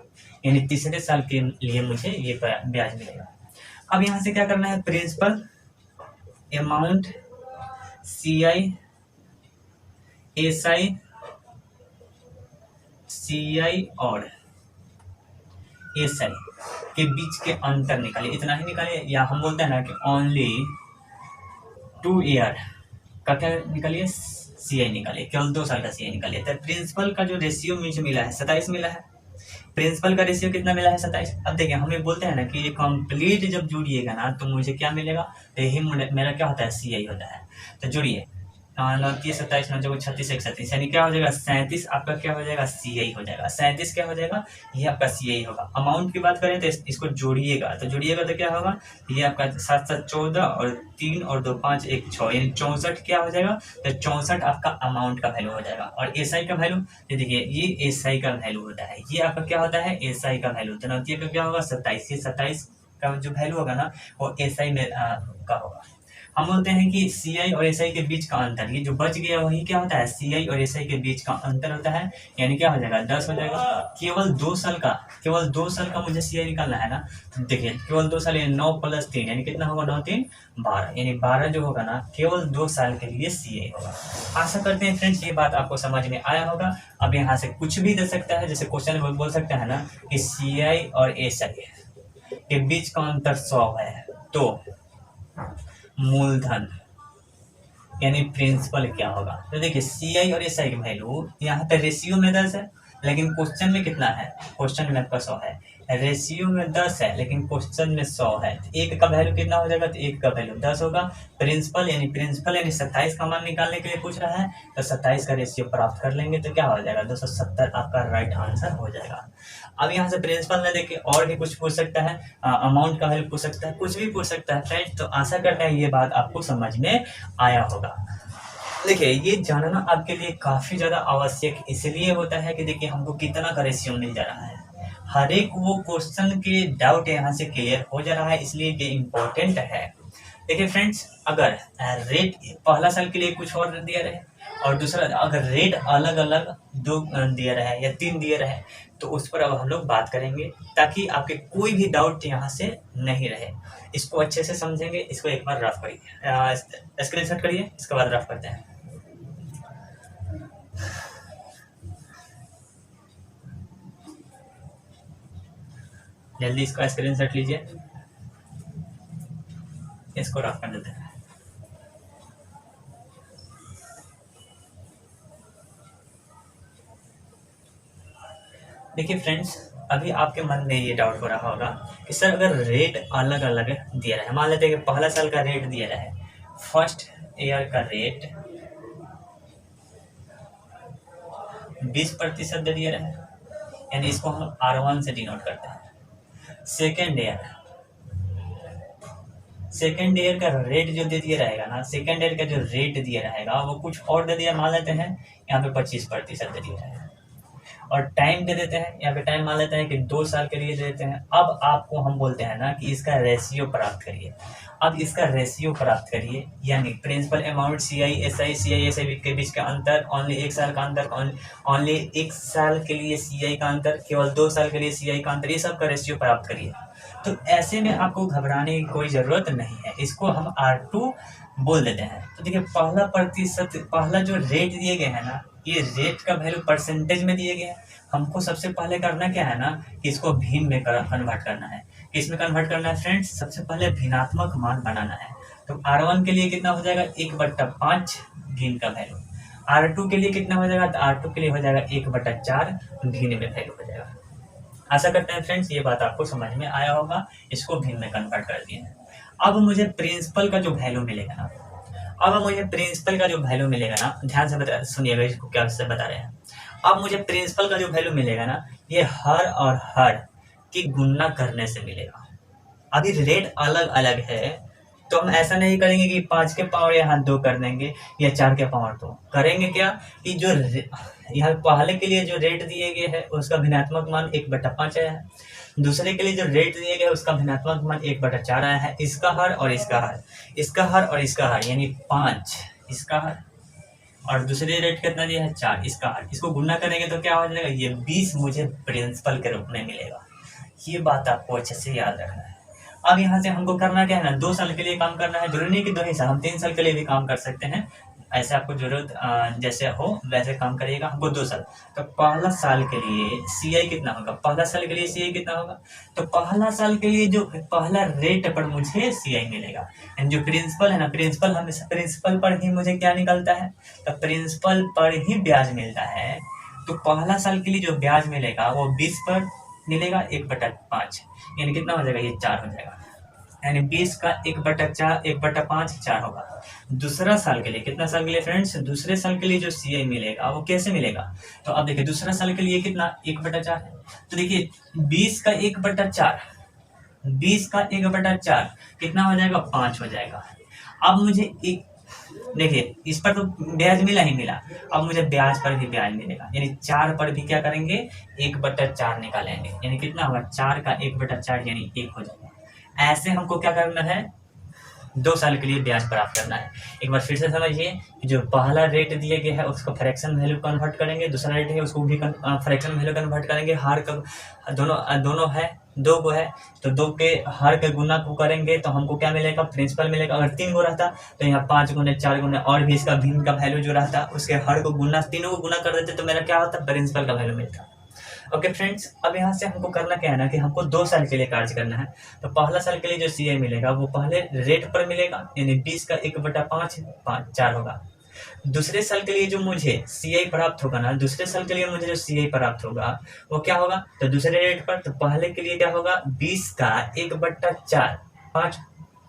यानी तीसरे साल के लिए मुझे ये ब्याज मिलेगा। अब यहाँ से क्या करना है? Principal amount CI SI CI और एसआई के बीच के अंतर निकालिए, इतना ही निकालिए। या हम बोलते हैं ना कि ओनली 2 ईयर का क्या निकालिए? सीआई निकालिए, केवल 2 साल का सीआई निकालिए। तो प्रिंसिपल का जो रेशियो मुझे मिला है 27 मिला है, प्रिंसिपल का रेशियो कितना मिला है? 27। अब देखिए हमें बोलते हैं ना कि ये कंप्लीट जब जुड़िएगा ना तो मुझे क्या मिलेगा? तो यही मेरा क्या होता है? सीआई होता है। तो जुड़िए 29 27 9 36 31, यानी क्या हो जाएगा? 37 आपका क्या हो जाएगा? सीआई हो जाएगा। 37 क्या हो जाएगा? ये आपका सीआई होगा। अमाउंट की बात करें तो इसको जोड़िएगा, तो क्या होगा? ये आपका 7 7 14 और 3 और 2 5 1 6, यानी 64 क्या हो जाएगा? तो 64 आपका अमाउंट का वैल्यू हो जाएगा। और एसआई का वैल्यू देखिए ये एसआई का वैल्यू होता है, ये आपका क्या होता है? एसआई का वैल्यू। तो 29 का क्या होगा? 27। ये 27 का जो वैल्यू होगा ना वो एसआई में का होगा। हम बोलते हैं कि सीआई और एसआई के बीच का अंतर, ये जो बच गया वही क्या होता है? सीआई और एसआई के बीच का अंतर होता है, यानी क्या हो जाएगा? 10 हो जाएगा। केवल 2 साल का मुझे सीआई निकालना है ना, तो देखिए केवल 2 साल यानी 9 + 3 यानी कितना होगा? 9 3 12, यानी 12 जो होगा ना केवल 2 साल के लिए सीआई होगा। आशा करते हैं फ्रेंड्स ये बात आपको समझ में आया होगा। अब यहाँ से कुछ भी दे सकता है, जैसे क्वेश्चन बोल सकता है ना कि सीआई और एसआई के बीच का अंतर 100 है, तो मूलधन यानी प्रिंसिपल क्या होगा? तो देखिए सीआई और एसआई की वैल्यू यहाँ पे रेशियो में 10 है, लेकिन क्वेश्चन में कितना है? क्वेश्चन में आपका 100 है। रेशियो में 10 है लेकिन क्वेश्चन में 100 है, तो एक का वैल्यू कितना हो जाएगा? तो एक का वैल्यू 10 होगा। प्रिंसिपल यानी 27 का मान निकालने के लिए पूछ रहा है, तो 27 का रेशियो प्राप्त कर लेंगे तो क्या हो जाएगा? 270 आपका राइट आंसर हो जाएगा। अब यहाँ से प्रिंसिपल ने देखिए और भी कुछ पूछ सकता है, अमाउंट का वैल्यू पूछ सकता है, कुछ भी पूछ सकता है फ्रेंड्स। तो आशा करते हैं ये बात आपको समझ में आया होगा। देखिए ये जानना आपके लिए काफी ज्यादा आवश्यक इसलिए होता है कि देखिए हमको कितना का रेशियो मिल जा रहा है, हर एक वो क्वेश्चन के डाउट यहाँ से क्लियर हो जा रहा है, इसलिए ये इम्पोर्टेंट है। देखिए फ्रेंड्स अगर रेट पहला साल के लिए कुछ और दिया रहे और दूसरा अगर रेट अलग अलग 2 दिया रहे या 3 दिए रहे तो उस पर अब हम लोग बात करेंगे, ताकि आपके कोई भी डाउट यहाँ से नहीं रहे। इसको अच्छे से समझेंगे। इसको एक बार रफ करिए, स्क्रीनशॉट करिए, इसके बाद रफ करते हैं। जल्दी इसका स्क्रीनशॉट लीजिए, इसको रफ कर देते हैं। देखिए फ्रेंड्स अभी आपके मन में ये डाउट हो रहा होगा कि सर अगर रेट अलग अलग दिया रहा है, मान लेते हैं कि पहला साल का रेट दिया रहा है, फर्स्ट ईयर का रेट 20% दे दिया रहा है, यानी इसको हम R1 से डिनोट करते हैं। सेकेंड ईयर का रेट जो दे दिया रहेगा ना, सेकेंड ईयर का जो रेट दिया रहेगा वो कुछ और दे दिया, मान लेते हैं यहाँ पे 25% दे दिया रहेगा, और टाइम दे देते हैं यहाँ पे टाइम मान लेते हैं कि 2 साल के लिए दे देते हैं। अब आपको हम बोलते हैं ना कि इसका रेशियो प्राप्त करिए। अब इसका रेशियो प्राप्त करिए, यानी प्रिंसिपल अमाउंट सीआई एसआई के बीच का अंतर, ओनली 1 साल का अंतर, ओनली 1 साल के लिए सीआई का अंतर, केवल 2 साल के लिए सीआई का अंतर, ये सब का रेशियो प्राप्त करिए। तो ऐसे में आपको घबराने की कोई ज़रूरत नहीं है, इसको हम R2 बोल देते हैं। तो देखिए पहला प्रतिशत, पहला जो रेट दिए गए हैं ना, ये रेट का वैल्यू परसेंटेज में दिए गए हैं। हमको सबसे पहले करना क्या है ना, कि इसको भिन्न में कन्वर्ट करना है। किसमें कन्वर्ट करना है फ्रेंड्स? सबसे पहले भिन्नात्मक मान बनाना है। तो R1 के लिए कितना हो जाएगा? 1/5 भिन्न का वैल्यू। R2 के लिए कितना हो जाएगा? तो R2 के लिए हो जाएगा 1/4 भिन्न में वैल्यू हो जाएगा। आशा करते हैं फ्रेंड्स ये बात आपको समझ में आया होगा, इसको भिन्न में कन्वर्ट कर दिए हैं। अब मुझे प्रिंसिपल का जो वैल्यू मिलेगा ना, अब मुझे प्रिंसिपल का जो वैल्यू मिलेगा ना, ध्यान से सुनिएगा इसको क्या से बता रहे हैं। अब मुझे प्रिंसिपल का जो वैल्यू मिलेगा ना, ये हर और हर की गुणा करने से मिलेगा। अभी रेट अलग अलग है, तो हम ऐसा नहीं करेंगे कि 5 के पावर यहाँ 2 कर देंगे या 4 के पावर 2 करेंगे। क्या कि जो यहाँ पहले के लिए जो रेट दिए गए है उसका भिन्नात्मक मान 1/5 आया है, दूसरे के लिए जो रेट दिए गए उसका भिन्नात्मक मान 1/4 आया है। इसका हर और इसका हर, इसका हर और इसका हर, यानी 5 इसका हर, और दूसरे रेट कितना दिया है? 4 इसका हर। इसको गुणा करेंगे तो क्या हो जाएगा? ये 20 मुझे प्रिंसिपल के रूप में मिलेगा। ये बात आपको अच्छे से याद रखना है। अब यहाँ से हमको करना क्या है ना, 2 साल के लिए काम करना है। जरूरी नहीं कि 2 ही साल, हम 3 साल के लिए भी काम कर सकते हैं। ऐसे आपको जरूरत जैसे हो वैसे काम करिएगा। हमको 2 साल, तो पहला साल के लिए CI कितना होगा? पहला साल के लिए CI कितना होगा? तो पहला साल के लिए जो पहला रेट पर मुझे CI मिलेगा, एंड जो प्रिंसिपल है ना, प्रिंसिपल हमेशा प्रिंसिपल पर ही मुझे क्या निकलता है? तो प्रिंसिपल पर ही ब्याज मिलता है। तो पहला साल के लिए जो ब्याज मिलेगा वो 20 पर मिलेगा 1/5, यानी कितना हो जाएगा? ये 4 हो जाएगा। यानी 20 का 1/4 1/5 4 होगा। दूसरा साल के लिए कितना साल के लिए फ्रेंड्स? दूसरे साल के लिए जो CI मिलेगा वो कैसे मिलेगा? तो अब देखिए दूसरा साल के लिए कितना? 1/4 है। तो देखिए 20 का 1/4, 20 का 1/4 कितना हो जाएगा? 5 हो जाएगा। अब मुझे एक देखिए इस पर तो ब्याज मिला ही मिला, अब मुझे ब्याज पर भी ब्याज मिलेगा, यानी 4 पर भी क्या करेंगे? 1/4 निकालेंगे, यानी कितना होगा? 4 का 1/4 यानी 1 हो जाएगा। ऐसे हमको क्या करना है? 2 साल के लिए ब्याज प्राप्त करना है। एक बार फिर से समझिए कि जो पहला रेट दिए गए है उसको फ्रैक्शन वैल्यू कन्वर्ट करेंगे, दूसरा रेट है उसको भी फ्रैक्शन वैल्यू कन्वर्ट करेंगे। हर का दोनों है, 2 को है, तो 2 के हर के गुना को करेंगे तो हमको क्या मिलेगा? प्रिंसिपल मिलेगा। अगर 3 गो रहता तो यहाँ 5 गुने 4 गुने और भी इसका भिन्न का वैल्यू जो रहता उसके हर को गुना, तीनों को गुना कर देते तो मेरा क्या होता? प्रिंसिपल का वैल्यू मिलता। ओके फ्रेंड्स, अब यहाँ से हमको करना क्या है ना, कि हमको 2 साल के लिए कार्य करना है। तो पहला साल के लिए जो CI मिलेगा वो पहले रेट पर मिलेगा, यानी 20 का 1/5 4 होगा। दूसरे साल के लिए जो मुझे CI प्राप्त होगा ना, दूसरे साल के लिए मुझे जो CI प्राप्त होगा वो क्या होगा? तो दूसरे रेट पर, तो पहले के लिए क्या होगा? 20 का 1/4 5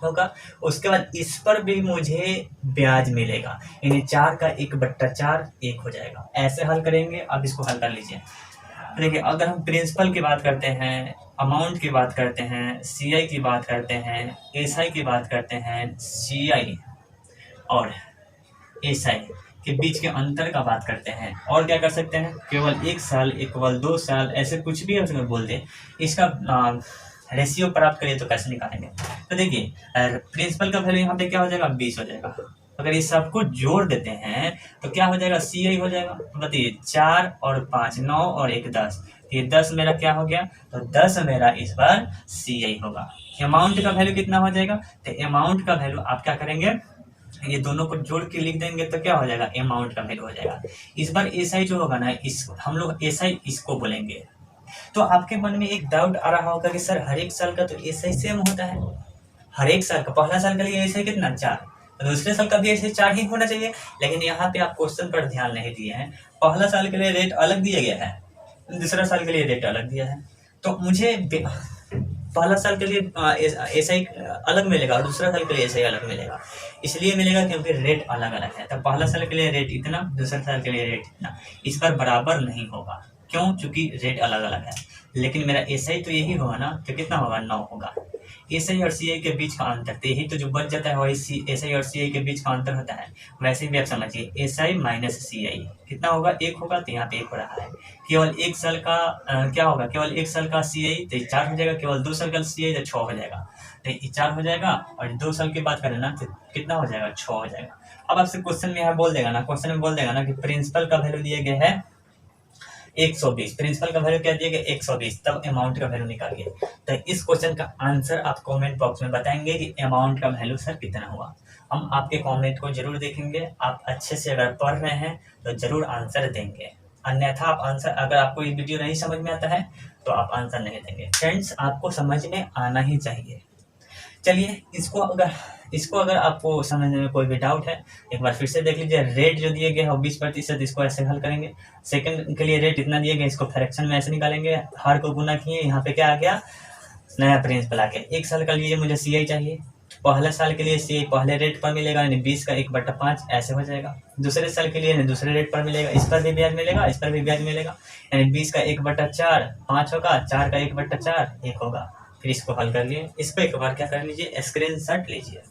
होगा। उसके बाद इस पर भी मुझे ब्याज मिलेगा, यानी 4 का 1/4 1 हो जाएगा। ऐसे हल करेंगे। अब इसको हल कर लीजिए। देखिए अगर हम प्रिंसिपल की बात करते हैं, अमाउंट की बात करते हैं, CI की बात करते हैं, SI की बात करते हैं, CI और SI के बीच के अंतर का बात करते हैं, और क्या कर सकते हैं? केवल 1 साल, केवल 2 साल, ऐसे कुछ भी अगर बोल दे, इसका रेशियो प्राप्त करिए तो कैसे निकालेंगे? तो देखिए प्रिंसिपल का वैल्यू यहाँ पे क्या हो जाएगा? 20 हो जाएगा। अगर ये सबको जोड़ देते हैं तो क्या हो जाएगा? CI हो जाएगा। तो बताइए 4 और 5 9 और 1 10, ये 10 मेरा क्या हो गया? तो 10 मेरा इस बार CI होगा। अमाउंट का वैल्यू कितना हो जाएगा? तो अमाउंट का वैल्यू आप क्या करेंगे? ये दोनों को जोड़ के लिख देंगे तो क्या हो जाएगा? अमाउंट का वैल्यू हो जाएगा। इस बार SI जो होगा ना, इस हम लोग SI इसको बोलेंगे। तो आपके मन में एक डाउट आ रहा होगा कि सर हर एक साल का तो SI सेम होता है, हर एक साल का पहला साल के लिए SI कितना? 4, दूसरे साल का भी ऐसे 4 ही होना चाहिए। लेकिन यहाँ पे आप क्वेश्चन पर ध्यान नहीं दिए हैं। पहला साल के लिए रेट अलग दिया गया है, दूसरा साल के लिए रेट अलग दिया है। तो मुझे पहला साल के लिए SI अलग मिलेगा और दूसरा साल के लिए SI अलग मिलेगा। इसलिए मिलेगा क्योंकि रेट अलग अलग है। तो पहला साल के लिए रेट इतना, दूसरा साल के लिए रेट इतना, इस पर बराबर नहीं होगा। क्यों? चूंकि रेट अलग अलग है। लेकिन मेरा SI तो यही होगा ना, तो कितना होगा? 9 होगा। SI और CI के बीच का अंतर, तो यही तो जो बच जाता है वही SI और CI के बीच का अंतर होता है। वैसे भी आप समझिए SI माइनस CI कितना होगा? 1 होगा, तो यहाँ पे 1 हो रहा है। केवल 1 साल का क्या होगा? केवल 1 साल का CI तो 4 हो जाएगा, केवल 2 साल का CI तो 6 हो जाएगा। तो ये 4 हो जाएगा, और 2 साल की बात करें ना तो कितना हो जाएगा? 6 हो जाएगा। अब आपसे क्वेश्चन में यहाँ बोल देगा ना, क्वेश्चन में बोल देगा ना कि प्रिंसिपल का वैल्यू दिए गए है 120, प्रिंसिपल का वैल्यू क्या दिया गया 120, तब अमाउंट का वैल्यू निकालिए। तो इस क्वेश्चन का आंसर आप कमेंट बॉक्स में बताएंगे कि अमाउंट का वैल्यू सर कितना हुआ। हम आपके कमेंट को जरूर देखेंगे, आप अच्छे से अगर पढ़ रहे हैं तो जरूर आंसर देंगे, अन्यथा आप आंसर, अगर आपको ये वीडियो नहीं समझ में आता है तो आप आंसर नहीं देंगे। फ्रेंड्स, आपको समझ में आना ही चाहिए। चलिए, इसको अगर आपको समझने में कोई भी डाउट है, एक बार फिर से देख लीजिए। रेट जो दिए गए है 20%, इसको ऐसे हल करेंगे। सेकंड के लिए रेट इतना दिए गया, इसको फ्रैक्शन में ऐसे निकालेंगे, हर को गुना किए, यहाँ पे क्या आ गया, नया प्रिंसिपल आ गया। 1 साल का लिए मुझे CI चाहिए, पहले साल के लिए CI पहले रेट पर मिलेगा, यानी 20 का 1/5 ऐसे हो जाएगा। दूसरे साल के लिए दूसरे रेट पर मिलेगा, इस पर भी ब्याज मिलेगा, इस पर भी ब्याज मिलेगा, यानी 20 का 1/4 5 होगा, 4 का 1/4 1 होगा। फिर इसको हल कर लिए। इसको एक बार क्या कर लीजिए, स्क्रीनशॉट लीजिए।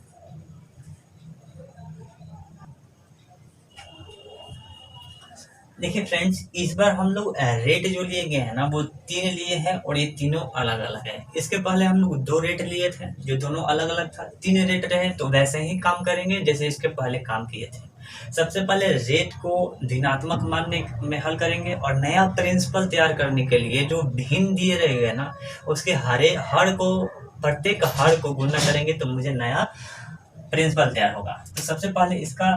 देखिए फ्रेंड्स, इस बार हम लोग रेट जो लिए गए हैं ना, वो 3 लिए हैं और ये तीनों अलग अलग है। इसके पहले हम लोग 2 रेट लिए थे जो दोनों अलग अलग था। 3 रेट रहे तो वैसे ही काम करेंगे जैसे इसके पहले काम किए थे। सबसे पहले रेट को ऋणात्मक मानने में हल करेंगे और नया प्रिंसिपल तैयार करने के लिए जो भिन्न दिए रहेंगे ना, उसके प्रत्येक हर को गुना करेंगे तो मुझे नया प्रिंसिपल तैयार होगा। तो सबसे पहले इसका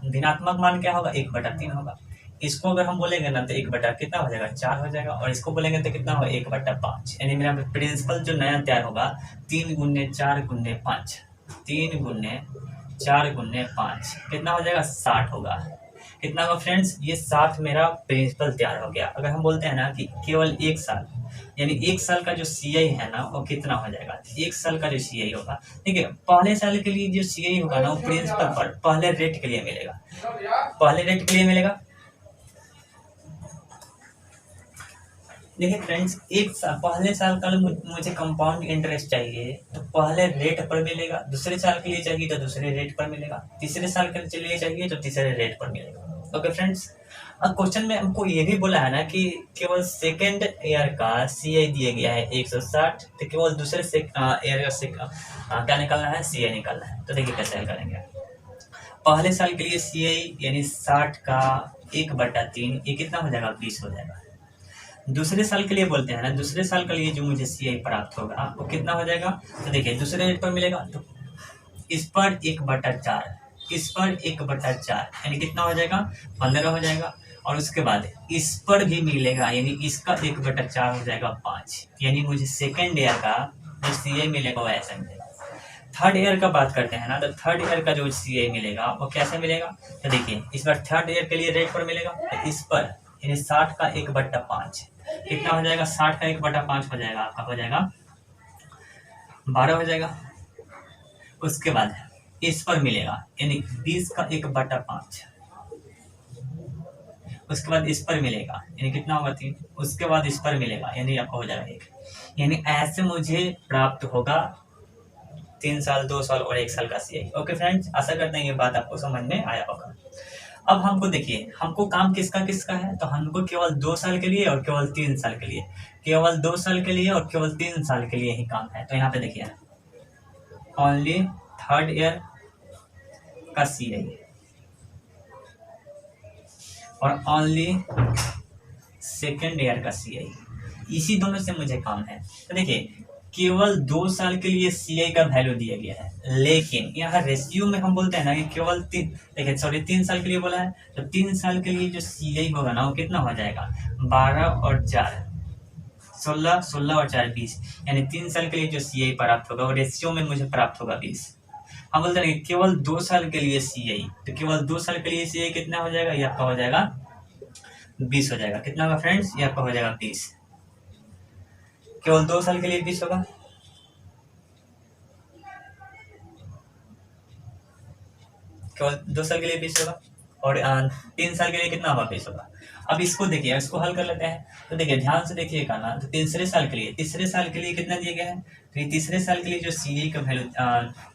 ऋणात्मक मान क्या होगा, 1/3 होगा। इसको अगर हम बोलेंगे ना तो 1 बटा कितना हो जाएगा, 4 हो जाएगा, और इसको बोलेंगे तो कितना होगा, 1/5। यानी मेरा प्रिंसिपल जो नया तैयार होगा 3 गुने 4 गुने 5, 3 गुने 4 गुने 5 कितना हो जाएगा, 60 होगा। कितना होगा फ्रेंड्स, ये 60 मेरा प्रिंसिपल तैयार हो गया। अगर हम बोलते हैं ना कि केवल 1 साल, यानी 1 साल का जो CI है ना वो कितना हो जाएगा, 1 साल का जो CI होगा, ठीक है, पहले साल के लिए जो CI होगा ना वो प्रिंसिपल पर पहले रेट के लिए मिलेगा, पहले रेट के लिए मिलेगा। देखिए फ्रेंड्स, पहले साल का मुझे कंपाउंड इंटरेस्ट चाहिए तो पहले रेट पर मिलेगा, दूसरे साल के लिए चाहिए तो दूसरे रेट पर मिलेगा, तीसरे साल के लिए चाहिए तो तीसरे रेट पर मिलेगा। ओके फ्रेंड्स, अब क्वेश्चन में हमको ये भी बोला है ना कि केवल सेकेंड ईयर का CI दिया गया है 160, तो केवल दूसरे ईयर का क्या निकालना है, CI निकालना है। तो देखिए कैसे करेंगे। पहले साल के लिए CI यानी 60 का 1/3, ये कितना हो जाएगा, 20 हो जाएगा। दूसरे साल के लिए बोलते हैं ना, दूसरे साल के लिए जो मुझे CI प्राप्त होगा वो कितना हो जाएगा, तो देखिए दूसरे रेट पर मिलेगा तो इस पर 1/4, इस पर 1/4 यानी कितना हो जाएगा, 15 हो जाएगा। और उसके बाद इस पर भी मिलेगा, यानी इसका 1/4 हो जाएगा 5, यानी मुझे सेकेंड ईयर का जो CI मिलेगा वो ऐसा मिलेगा। थर्ड ईयर का बात करते हैं ना, तो थर्ड ईयर का जो CI मिलेगा वो कैसे मिलेगा, तो देखिए इस बार थर्ड ईयर के लिए रेट पर मिलेगा, तो इस पर यानी 60 का 1/5 कितना हो जाएगा, 60 का 1/5 हो जाएगा, आपका हो जाएगा 12 हो जाएगा। उसके बाद इस पर मिलेगा यानी 20 का 1/5, उसके बाद इस पर मिलेगा यानी कितना होगा, 3, उसके बाद इस पर मिलेगा यानी आपका हो जाएगा 1, यानी ऐसे मुझे प्राप्त होगा 3 साल 2 साल और 1 साल का CI। ओके फ्रेंड्स, आशा करते हैं ये बात आपको समझ में आया होगा। अब हमको देखिए, हमको काम किसका किसका है, तो हमको केवल 2 साल के लिए और केवल 3 साल के लिए, केवल 2 साल के लिए और केवल 3 साल के लिए ही काम है। तो यहाँ पे देखिए ओनली थर्ड ईयर का CI और ओनली सेकेंड ईयर का CI, इसी दोनों से मुझे काम है। तो देखिए केवल 2 साल के लिए CI का वैल्यू दिया गया है, लेकिन यहाँ रेशियो में हम बोलते हैं ना कि केवल 3 साल के लिए बोला है, तो 3 साल के लिए जो CI होगा ना वो कितना हो जाएगा, 12 और 4 16, 16 और 4 20, यानी 3 साल के लिए जो CI प्राप्त होगा वो रेशियो में मुझे प्राप्त होगा 20। हम बोलते हैं कि केवल 2 साल के लिए CI, तो केवल 2 साल के लिए CI कितना हो जाएगा, ये आपका हो जाएगा 20 हो जाएगा। कितना होगा फ्रेंड्स, ये आपका हो जाएगा 20, केवल 2 साल के लिए 20 होगा। केवल 2 साल के लिए 20 होगा और 3 साल के लिए कितना होगा, 20 होगा। अब इसको देखिए, इसको हल कर लेते हैं। तो देखिए ध्यान से देखिएगा ना, तो तीसरे साल के लिए कितना दिया गया है, तो ये तीसरे साल के लिए जो CI का वैल्यू,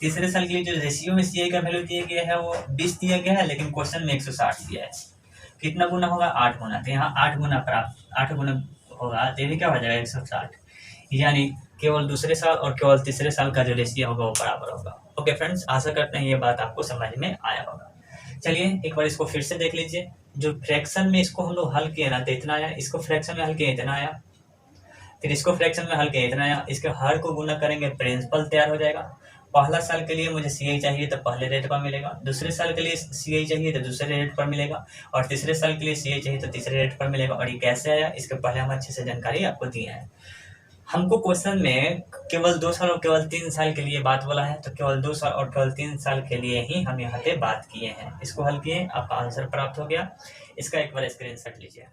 तीसरे साल के लिए जो रेशियो में CI का वैल्यू दिया गया है वो 20 दिया गया है, लेकिन क्वेश्चन में 160 दिया है। कितना गुना होगा, 8 गुना, तो यहाँ 8 गुना होगा, तो ये क्या हो जाएगा 160, यानी केवल दूसरे साल और केवल तीसरे साल का जो रेशियो होगा वो बराबर होगा। ओके फ्रेंड्स, आशा करते हैं ये बात आपको समझ में आया होगा। चलिए एक बार इसको फिर से देख लीजिए। जो फ्रैक्शन में इसको हम लोग हल किए ना तो इतना आया, इसको फ्रैक्शन में हल किए इतना आया, फिर इसको फ्रैक्शन में हल किए इतना आया, इसके हर को गुना करेंगे प्रिंसिपल तैयार हो जाएगा। पहला साल के लिए मुझे CI चाहिए तो पहले रेट पर मिलेगा, दूसरे साल के लिए CI चाहिए तो दूसरे रेट पर मिलेगा, और तीसरे साल के लिए CI चाहिए तो तीसरे रेट पर मिलेगा। और ये कैसे आया, इसके पहले हम अच्छे से जानकारी आपको दिए हैं। हमको क्वेश्चन में केवल 2 साल और केवल 3 साल के लिए बात बोला है, तो केवल 2 साल और केवल 3 साल के लिए ही हम यहाँ पे बात किए हैं। इसको हल किए, आपका आंसर प्राप्त हो गया। इसका एक बार स्क्रीनशॉट लीजिए।